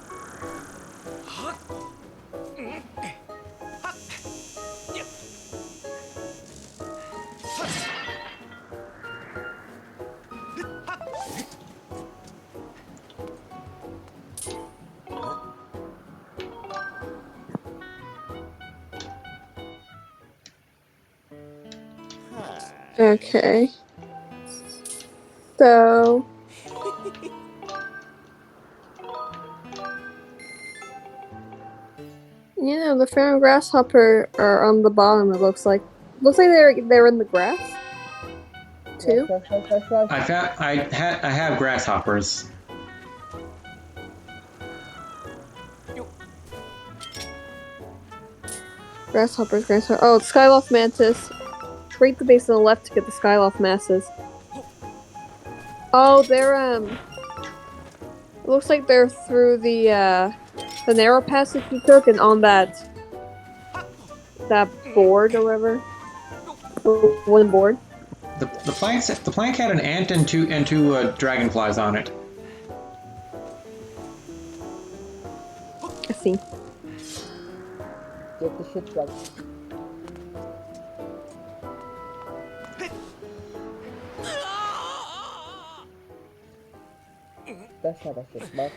Okay. So you know, the fair and grasshopper are on the bottom. It looks like they're in the grass too. I have grasshoppers. Grasshoppers. Oh, Skyloft mantis. Rate the base on the left to get the Skyloft masses. Oh, they're it looks like they're through the narrow passage you took and on that board or whatever. The one board. The plank had an ant and two dragonflies on it. I see. Get the shit right. That's not a shit bug.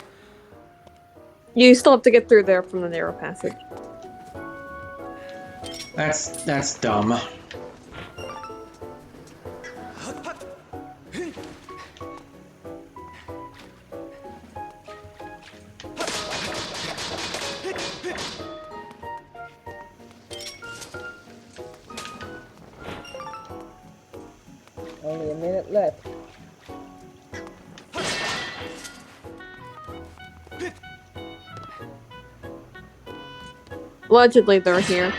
You still have to get through there from the narrow passage. That's dumb. Only a minute left. Allegedly, they're here.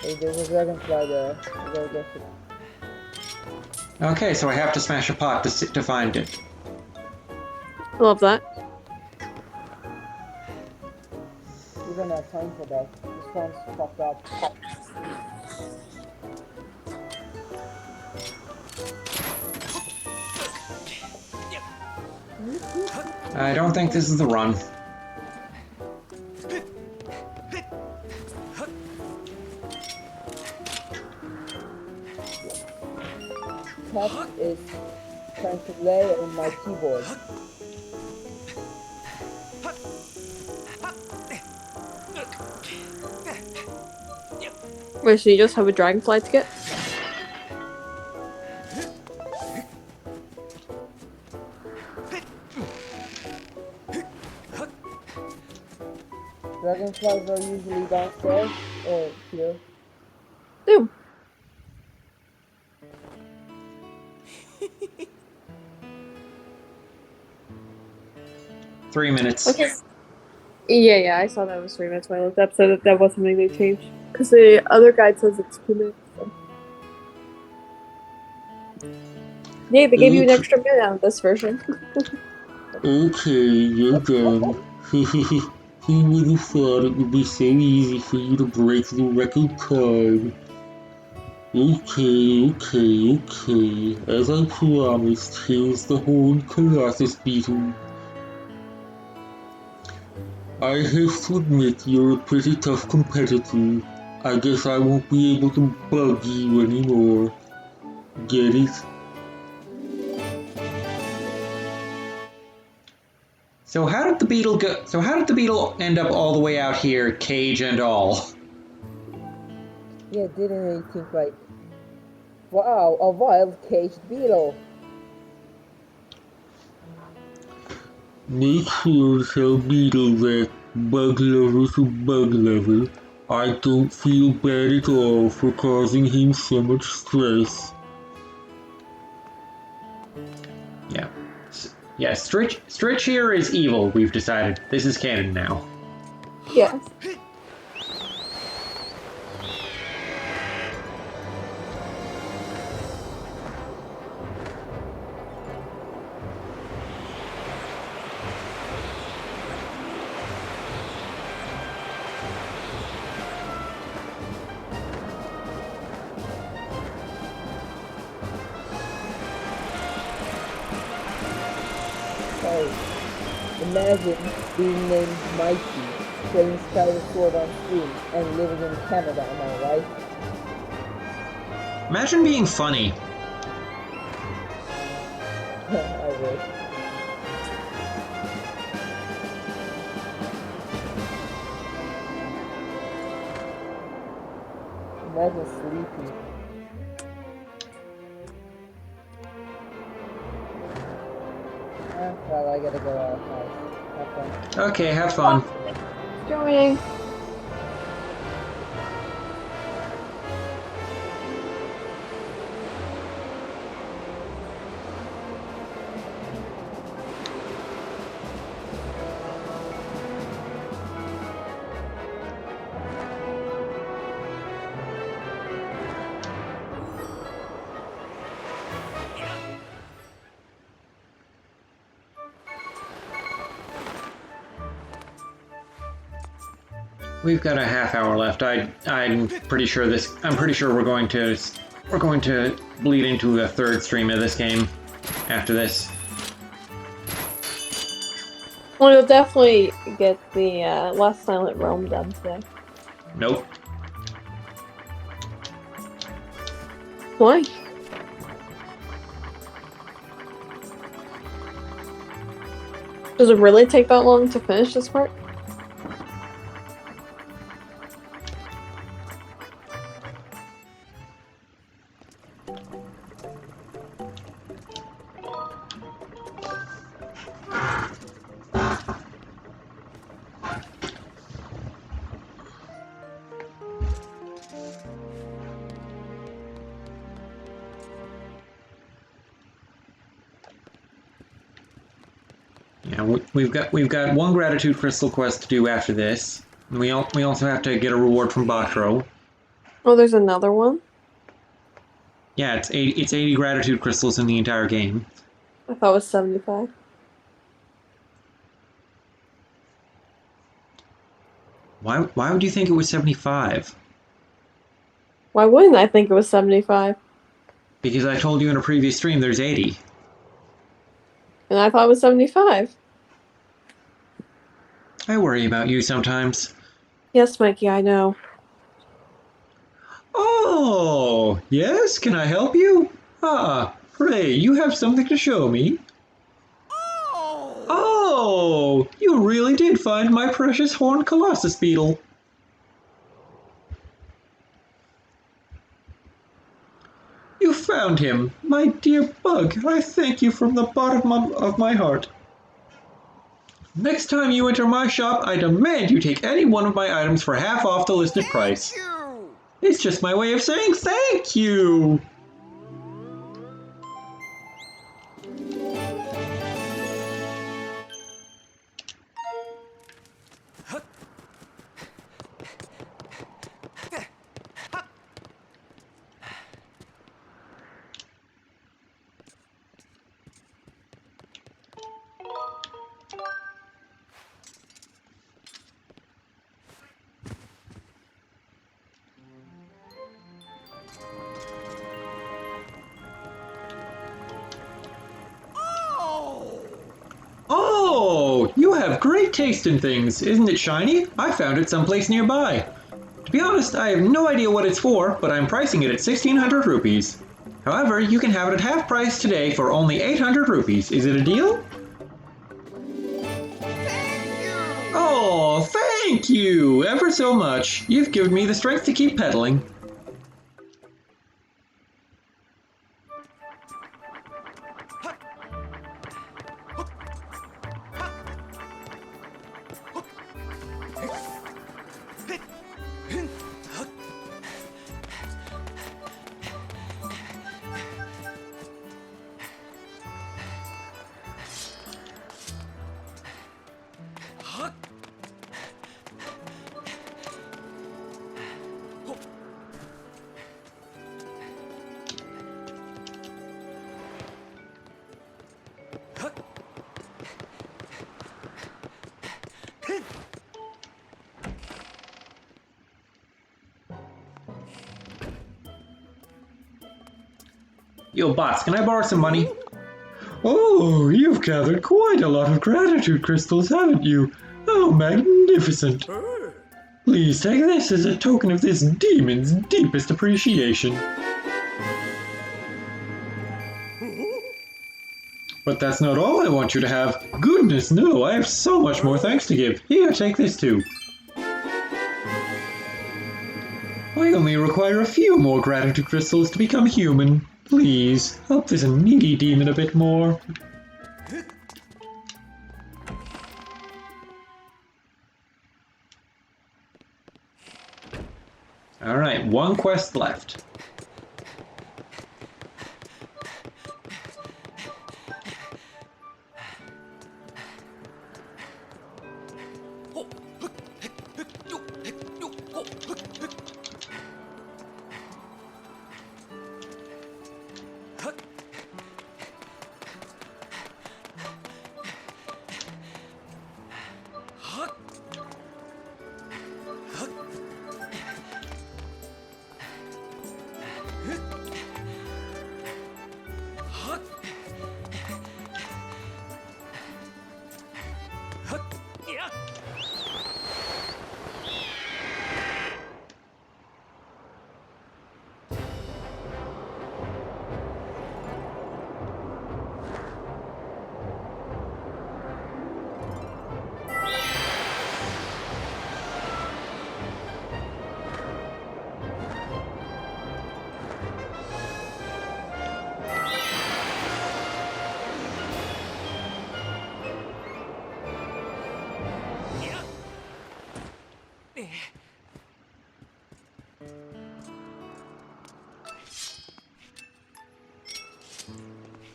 Hey, there's a dragonfly there. I gotta get it. Okay, so I have to smash a pot to find it. I love that. We don't have time for that. This one's fucked up. I don't think this is the run. Cat is trying to lay on my keyboard. Wait, so you just have a dragonfly to get? Dragonflies are usually downstairs or here. Boom. Three minutes. Okay. Yeah, I saw that was 3 minutes when I looked up, so that was something they changed. Because the other guide says it's 2 minutes. So. Yeah, they gave you an extra minute on this version. Okay, you're done. Who would have thought it would be so easy for you to break the record time? Okay. As I promised, here's the Horned Colossus beetle. I have to admit you're a pretty tough competitor. I guess I won't be able to bug you anymore. Get it? So how did the beetle go? So how did the beetle end up all the way out here, cage and all? Yeah, didn't really think like, wow, a wild caged beetle. Make sure to tell Beetle that, bug lover to bug lover, I don't feel bad at all for causing him so much stress. Yeah. Yeah, Stritch here is evil, we've decided. This is canon now. Yes. Imagine being named Mikey, playing Skyward Sword on stream, and living in Canada, am I right? Imagine being funny. I wish. Imagine Sleepy. Well, I gotta go out. Have fun. Okay, have fun. Joining. We've got a half hour left. I'm pretty sure we're going to bleed into a third stream of this game after this. Well, you'll definitely get the Lost Silent Realm done today. Nope. Why? Does it really take that long to finish this part? Yeah, we've got one gratitude crystal quest to do after this. And we also have to get a reward from Botro. Oh, there's another one? Yeah, it's 80 gratitude crystals in the entire game. I thought it was 75. Why would you think it was 75? Why wouldn't I think it was 75? Because I told you in a previous stream there's 80. And I thought it was 75. I worry about you sometimes. Yes, Mikey, I know. Oh, yes? Can I help you? Ah, pray, you have something to show me. Oh, you really did find my precious horned colossus beetle. You found him, my dear bug. I thank you from the bottom of my heart. Next time you enter my shop, I demand you take any one of my items for half off the listed price. It's just my way of saying thank you. have great taste in things. Isn't it shiny? I found it someplace nearby. To be honest, I have no idea what it's for, but I'm pricing it at 1600 rupees. However, you can have it at half price today for only 800 rupees. Is it a deal? Oh, thank you ever so much. You've given me the strength to keep pedaling. Yo, boss, can I borrow some money? Oh, you've gathered quite a lot of gratitude crystals, haven't you? Oh, magnificent. Please take this as a token of this demon's deepest appreciation. But that's not all I want you to have. Goodness, no, I have so much more thanks to give. Here, take this too. I only require a few more gratitude crystals to become human. Please, help this needy demon a bit more. Alright, one quest left.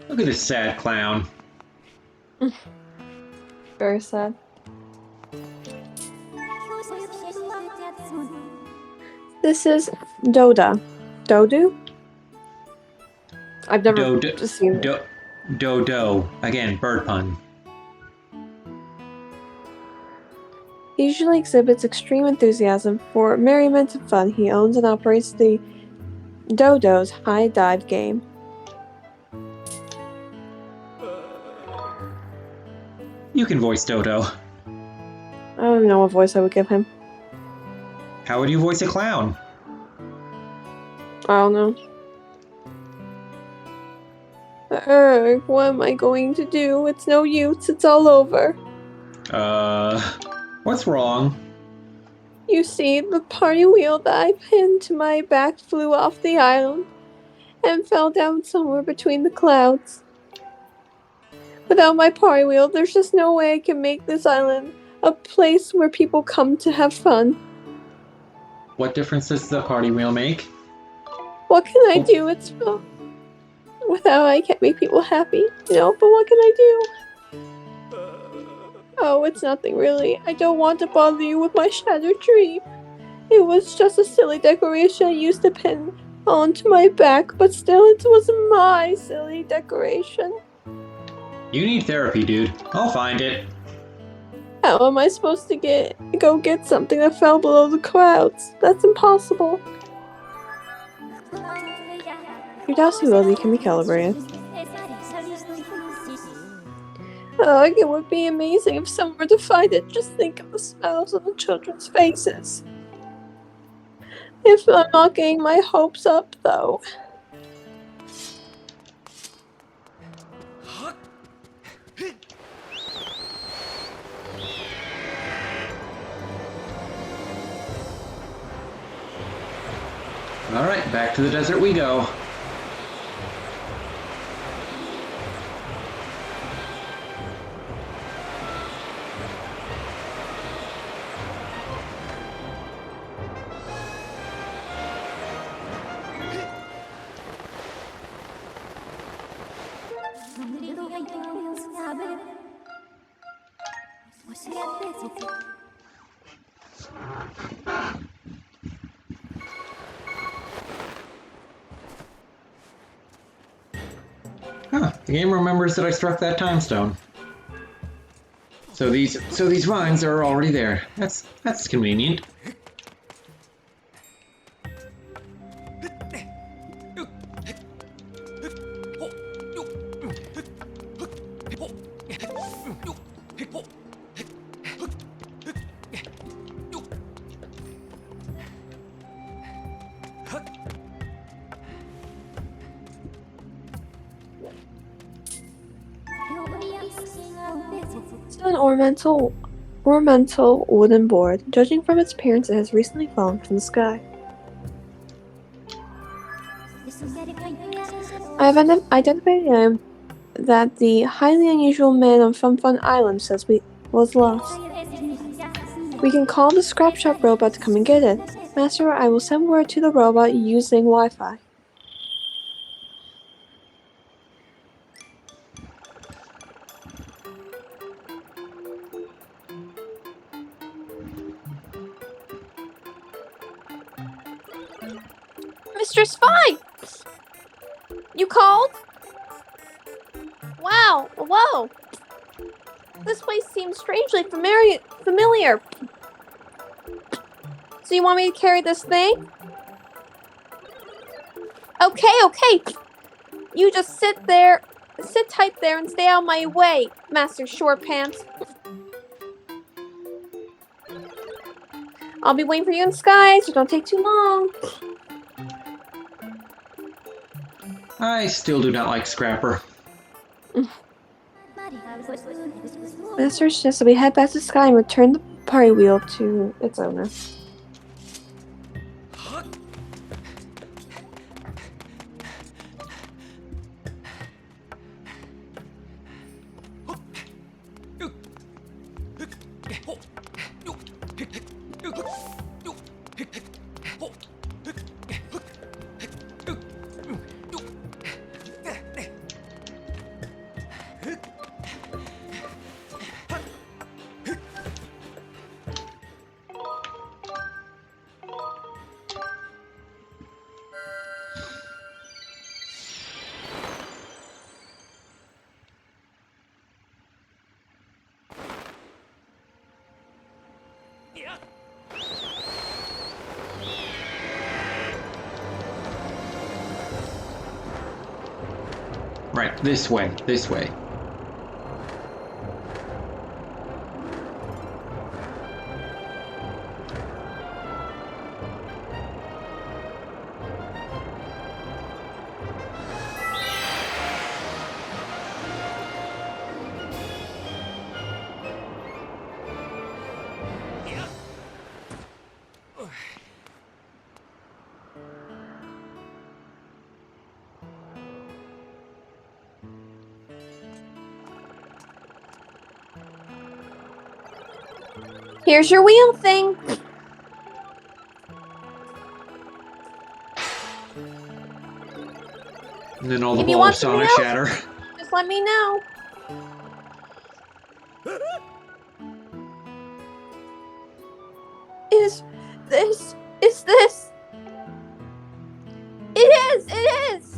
Look at this sad clown. Very sad. This is Doda. Dodu? I've never seen it. Dodo. Again, bird pun. He usually exhibits extreme enthusiasm for merriment and fun. He owns and operates the Dodo's High Dive game. You can voice Dodo. I don't even know what voice I would give him. How would you voice a clown? I don't know. What am I going to do? It's no use. It's all over. What's wrong? You see, the party wheel that I pinned to my back flew off the island and fell down somewhere between the clouds. Without my party wheel, there's just no way I can make this island a place where people come to have fun. What difference does the party wheel make? What can I do? It's without I can't make people happy, but what can I do? Oh, it's nothing really. I don't want to bother you with my shattered dream. It was just a silly decoration I used to pin onto my back, but still, it was my silly decoration. You need therapy, dude. I'll find it. How am I supposed to go get something that fell below the clouds? That's impossible. Your dowsing ability can be calibrated. Ugh, it would be amazing if someone were to find it. Just think of the smiles on the children's faces. If I'm not getting my hopes up, though. Alright, back to the desert we go. Huh, the game remembers that I struck that time stone. So these vines are already there. That's convenient. It's an ornamental wooden board. Judging from its appearance, it has recently fallen from the sky. I have identified him that the highly unusual man on Fun Island says was lost. We can call the scrap shop robot to come and get it. Master, I will send word to the robot using Wi-Fi. Mr. Spy! You called? Wow, whoa! This place seems strangely familiar. So you want me to carry this thing? Okay. You just sit tight there and stay out of my way, Master Short Pants. I'll be waiting for you in the sky, so don't take too long. I still do not like Scrapper. Master suggests that we head back to the sky and return the party wheel to its owner. Right, this way. Here's your wheel thing. And then all the If you balls want sonic something shatter. Just let me know. Is this? It is!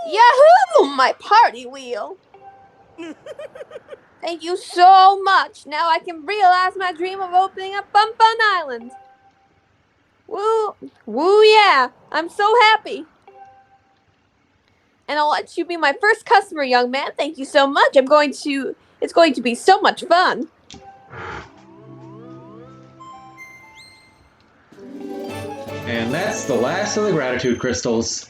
Yahoo! My party wheel! Thank you so much! Now I can realize my dream of opening up Bun Island! Woo! Woo yeah! I'm so happy! And I'll let you be my first customer, young man. Thank you so much. It's going to be so much fun. And that's the last of the gratitude crystals.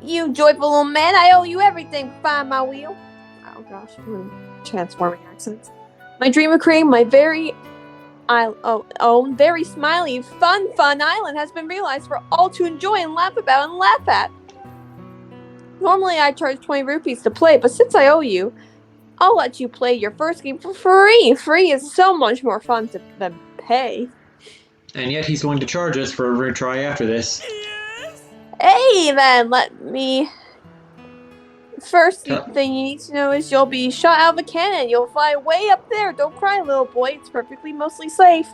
You joyful little man, I owe you everything. Find my wheel. Oh gosh, transforming accents. My dream of creating my very own, very smiley, fun island has been realized for all to enjoy and laugh about and laugh at. Normally I charge 20 rupees to play, but since I owe you, I'll let you play your first game for free. Free is so much more fun than pay. And yet he's going to charge us for a retry after this. Hey then, let me... First thing you need to know is you'll be shot out of a cannon. You'll fly way up there. Don't cry, little boy. It's perfectly mostly safe.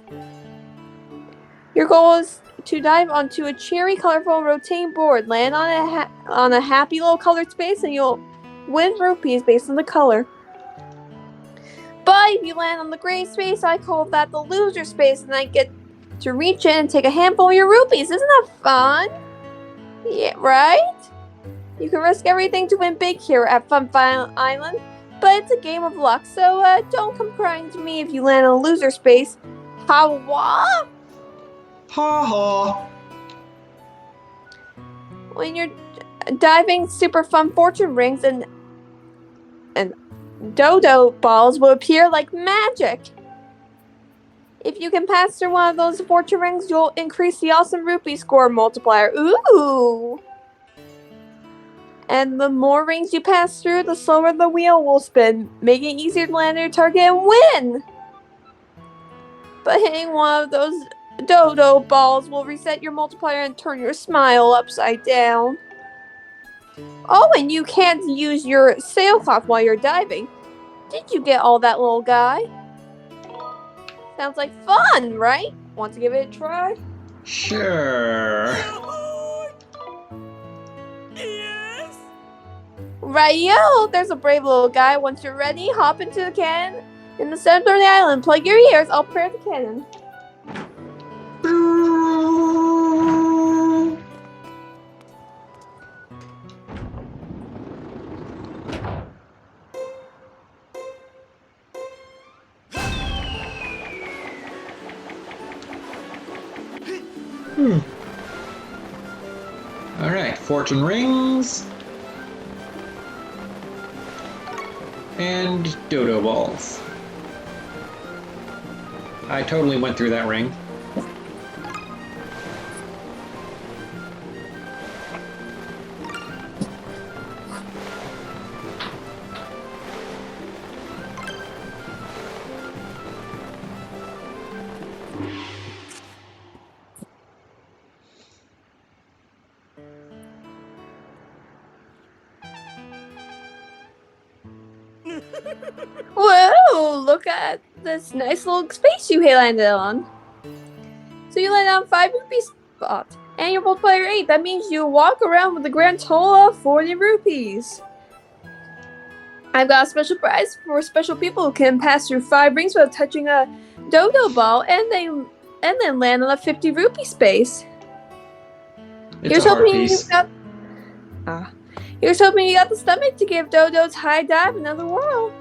Your goal is to dive onto a cheery, colorful, rotating board. Land on a happy little colored space, and you'll win rupees based on the color. But if you land on the gray space, I call that the loser space, and I get to reach in and take a handful of your rupees. Isn't that fun? Yeah, right? You can risk everything to win big here at Fun Island, but it's a game of luck, so don't come crying to me if you land on a loser space. Ha-wah! Ha-ha! When you're diving, super fun fortune rings and dodo balls will appear like magic. If you can pass through one of those fortune rings, you'll increase the awesome rupee score multiplier. Ooh! And the more rings you pass through, the slower the wheel will spin, making it easier to land on your target and win! But hitting one of those dodo balls will reset your multiplier and turn your smile upside down. Oh, and you can't use your sailcloth while you're diving. Did you get all that, little guy? Sounds like fun, right? Want to give it a try? Sure. Right-yo! There's a brave little guy. Once you're ready, hop into the cannon in the center of the island. Plug your ears. I'll prepare the cannon. Alright, fortune rings. And dodo balls. I totally went through that ring. Whoa! Look at this nice little space you landed on. So you landed on 5 rupee spot. And you're multiplier 8. That means you walk around with a grand total of 40 rupees. I've got a special prize for special people who can pass through 5 rings without touching a dodo ball and then land on a 50 rupee space. It's a hard piece. Here's hoping you got the stomach to give dodos high dive another whirl.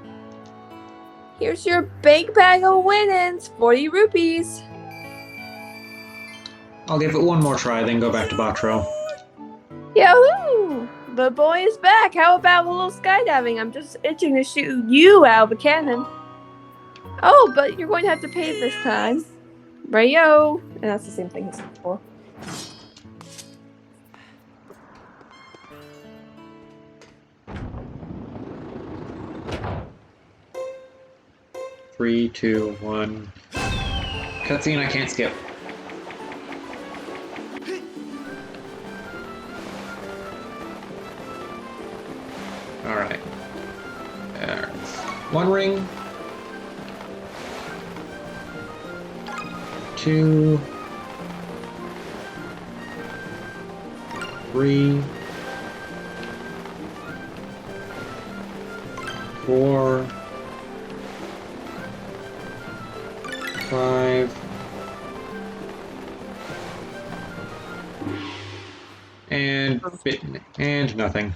Here's your big bag of winnings, 40 rupees. I'll give it one more try, then go back to Botro. Yahoo! The boy is back. How about a little skydiving? I'm just itching to shoot you out of a cannon. Oh, but you're going to have to pay this time. Right-yo. And that's the same thing as before. Three, two, one. Cutscene I can't skip. Alright. There's one ring. 2. 3. 4. 5. And bitten. And nothing.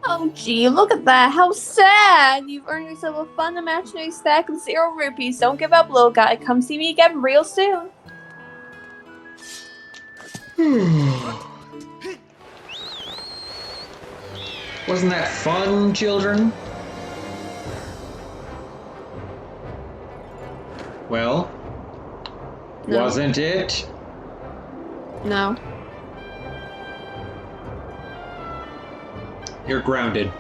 Oh gee, look at that. How sad. You've earned yourself a fun imaginary stack of 0 rupees. Don't give up, little guy. Come see me again real soon. Wasn't that fun, children? Well, No. wasn't it? No. You're grounded.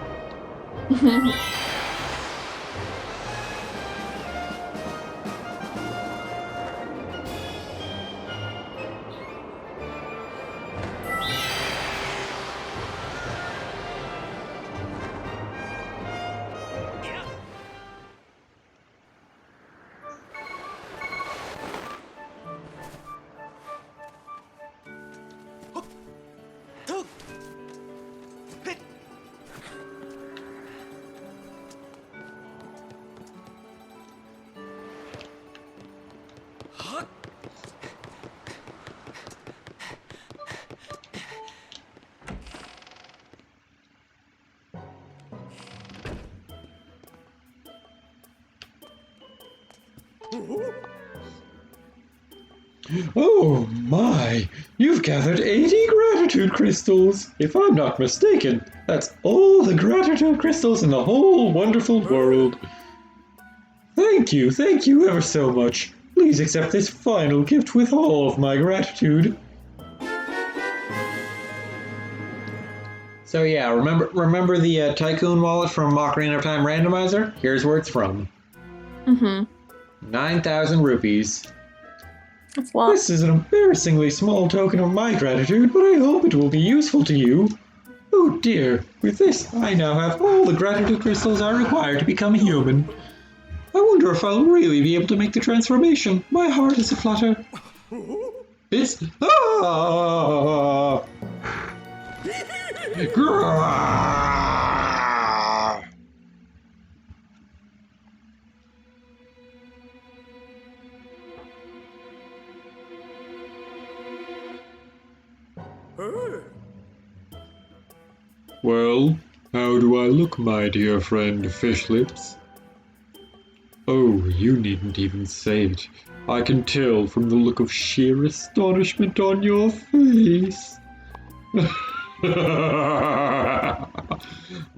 Oh my! You've gathered 80 gratitude crystals! If I'm not mistaken, that's all the gratitude crystals in the whole wonderful world. Thank you ever so much. Please accept this final gift with all of my gratitude. So yeah, remember the Tycoon wallet from Ocarina of Time Randomizer? Here's where it's from. 9,000 rupees. That's a lot. This is an embarrassingly small token of my gratitude, but I hope it will be useful to you. Oh dear, with this I now have all the gratitude crystals I require to become human. I wonder if I'll really be able to make the transformation. My heart is aflutter. It's... Ah! Well, how do I look, my dear friend Fish Lips? Oh, you needn't even say it. I can tell from the look of sheer astonishment on your face.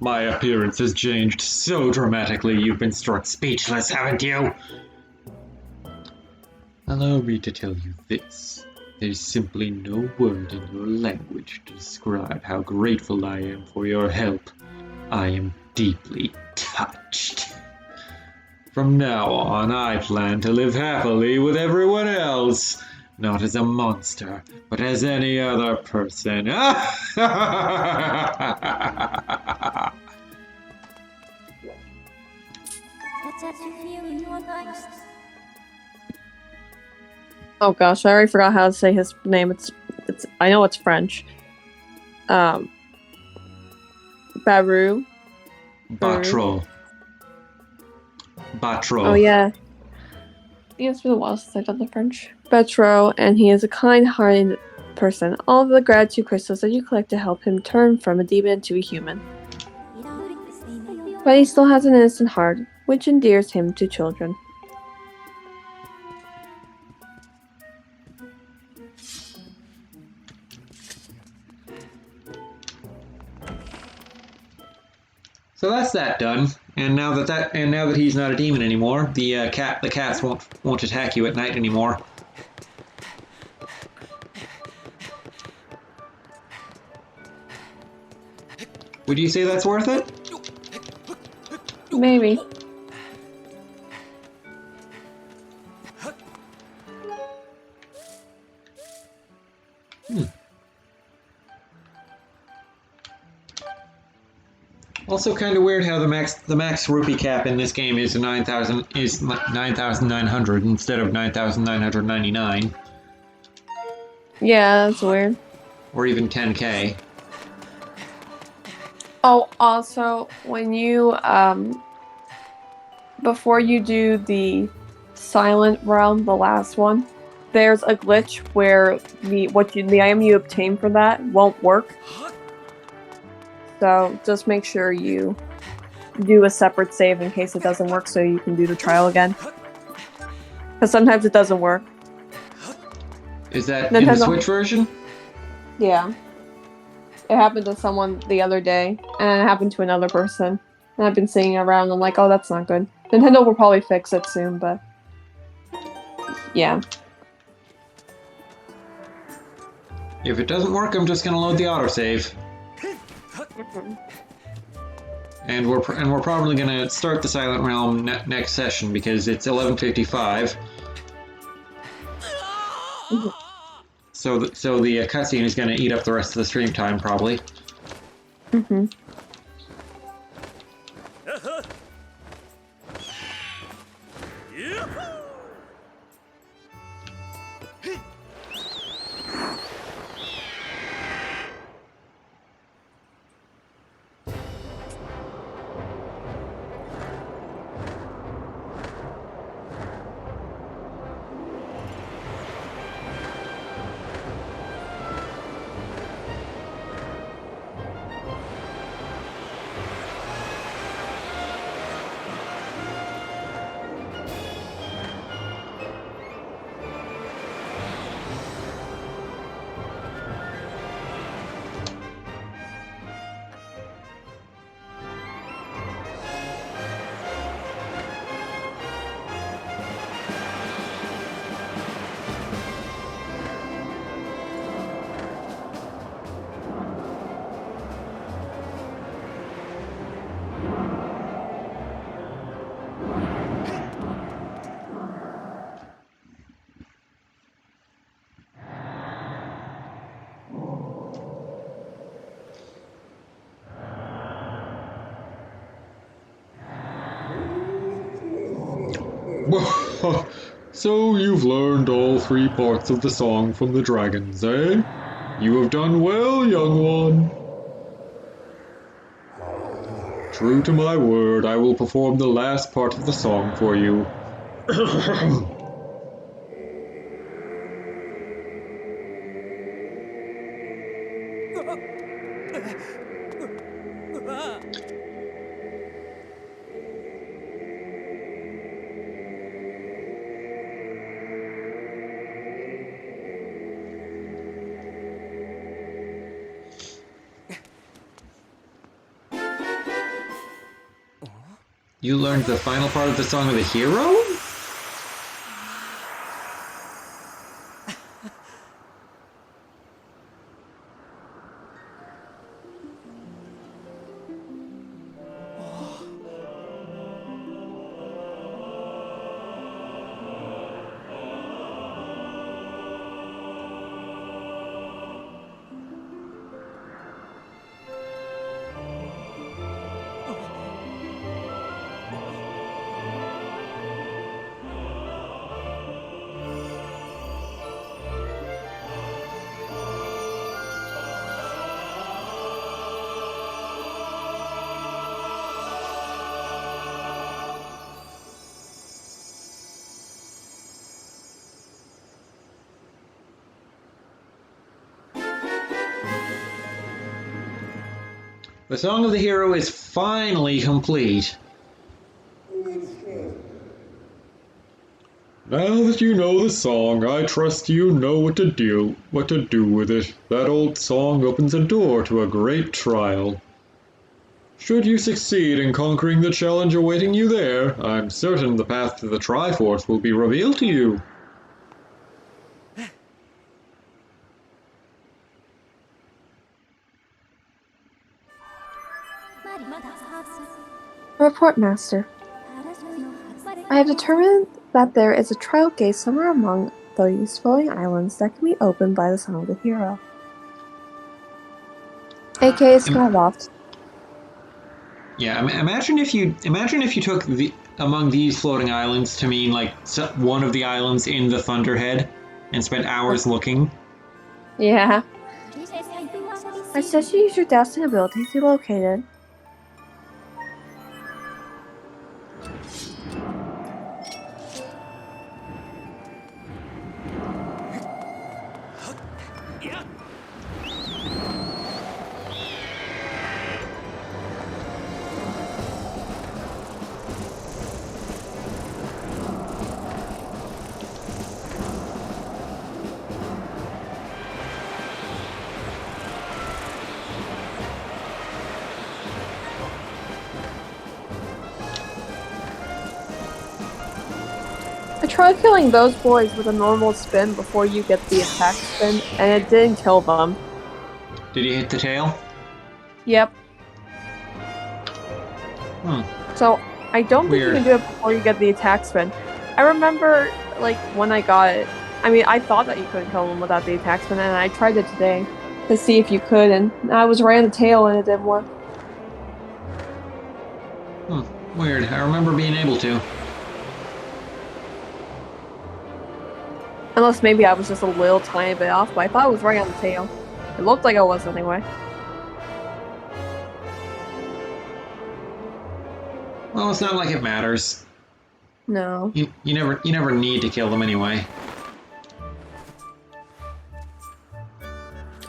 My appearance has changed so dramatically you've been struck speechless, haven't you? Allow me to tell you this. There's simply no word in your language to describe how grateful I am for your help. I am deeply touched. From now on, I plan to live happily with everyone else. Not as a monster, but as any other person. Oh gosh, I already forgot how to say his name. It's I know it's French. Baru. Batro. Oh yeah. Yeah, it's been a while since I've done the French. Betro, and he is a kind-hearted person. All of the gratitude crystals that you collect to help him turn from a demon into a human. But he still has an innocent heart, which endears him to children. So that's that done. And now that he's not a demon anymore, the cats won't attack you at night anymore. Would you say that's worth it? Maybe. Also, kind of weird how the max rupee cap in this game is 9,900 instead of 9,999. Yeah, that's weird. Or even 10K. Oh, also, when you before you do the silent realm, the last one, there's a glitch where the item you obtain for that won't work. So just make sure you do a separate save in case it doesn't work, so you can do the trial again. Because sometimes it doesn't work. Is that in the Nintendo- Switch version? Yeah. It happened to someone the other day, and it happened to another person. And I've been seeing it around, and I'm like, oh, that's not good. Nintendo will probably fix it soon, but... yeah. If it doesn't work, I'm just gonna load the autosave. And we're probably gonna start the Silent Realm next session because it's 11:55. So the cutscene is gonna eat up the rest of the stream time probably. Mm-hmm. So you've learned all 3 parts of the song from the dragons, eh? You have done well, young one. True to my word, I will perform the last part of the song for you. You learned the final part of the Song of the Hero? The Song of the Hero is finally complete. Now that you know the song, I trust you know what to do with it. That old song opens a door to a great trial. Should you succeed in conquering the challenge awaiting you there, I'm certain the path to the Triforce will be revealed to you. Report, Master. I have determined that there is a trial gate somewhere among these floating islands that can be opened by the Song of the Hero. aka Skyloft. Yeah, imagine if you took the among these floating islands to mean like one of the islands in the Thunderhead and spent hours looking. Yeah. I said you use your dowsing ability to locate it. I tried killing those boys with a normal spin before you get the attack spin, and it didn't kill them. Did you hit the tail? Yep. Hmm. So, I don't think you Weird. can do it before you get the attack spin. I remember, like, when I got it, I mean, I thought that you couldn't kill them without the attack spin, and I tried it today to see if you could, and I was right on the tail and it didn't work. Weird. I remember being able to. Unless maybe I was just a little tiny bit off, but I thought it was right on the tail. It looked like I was anyway. Well, it's not like it matters. No. You never need to kill them anyway.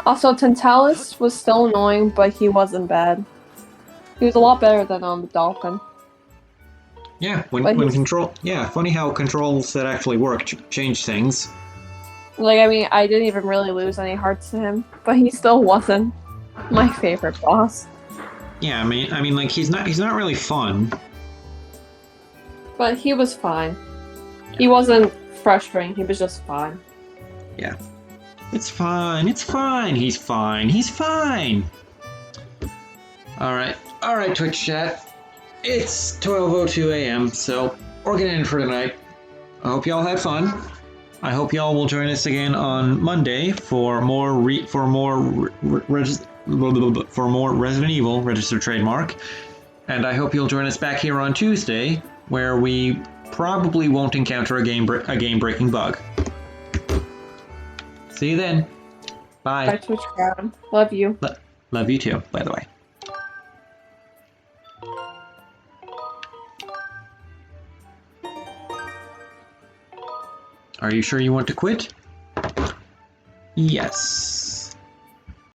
Also, Tantalus was still annoying, but he wasn't bad. He was a lot better than the Dolphin. Yeah, But when he's- control. Yeah, funny how controls that actually work change things. Like, I mean, I didn't even really lose any hearts to him, but he still wasn't my favorite boss. Yeah, I mean, like he's not really fun. But he was fine. He wasn't frustrating, he was just fine. Yeah. It's fine. It's fine. He's fine. He's fine. All right, Twitch chat. It's 12:02 a.m. So we're getting in for tonight. I hope y'all had fun. I hope y'all will join us again on Monday for more Resident Evil registered trademark, and I hope you'll join us back here on Tuesday, where we probably won't encounter a game-breaking bug. See you then. Bye. Bye, Twitch crowd. Love you. Love you too, by the way. Are you sure you want to quit? Yes.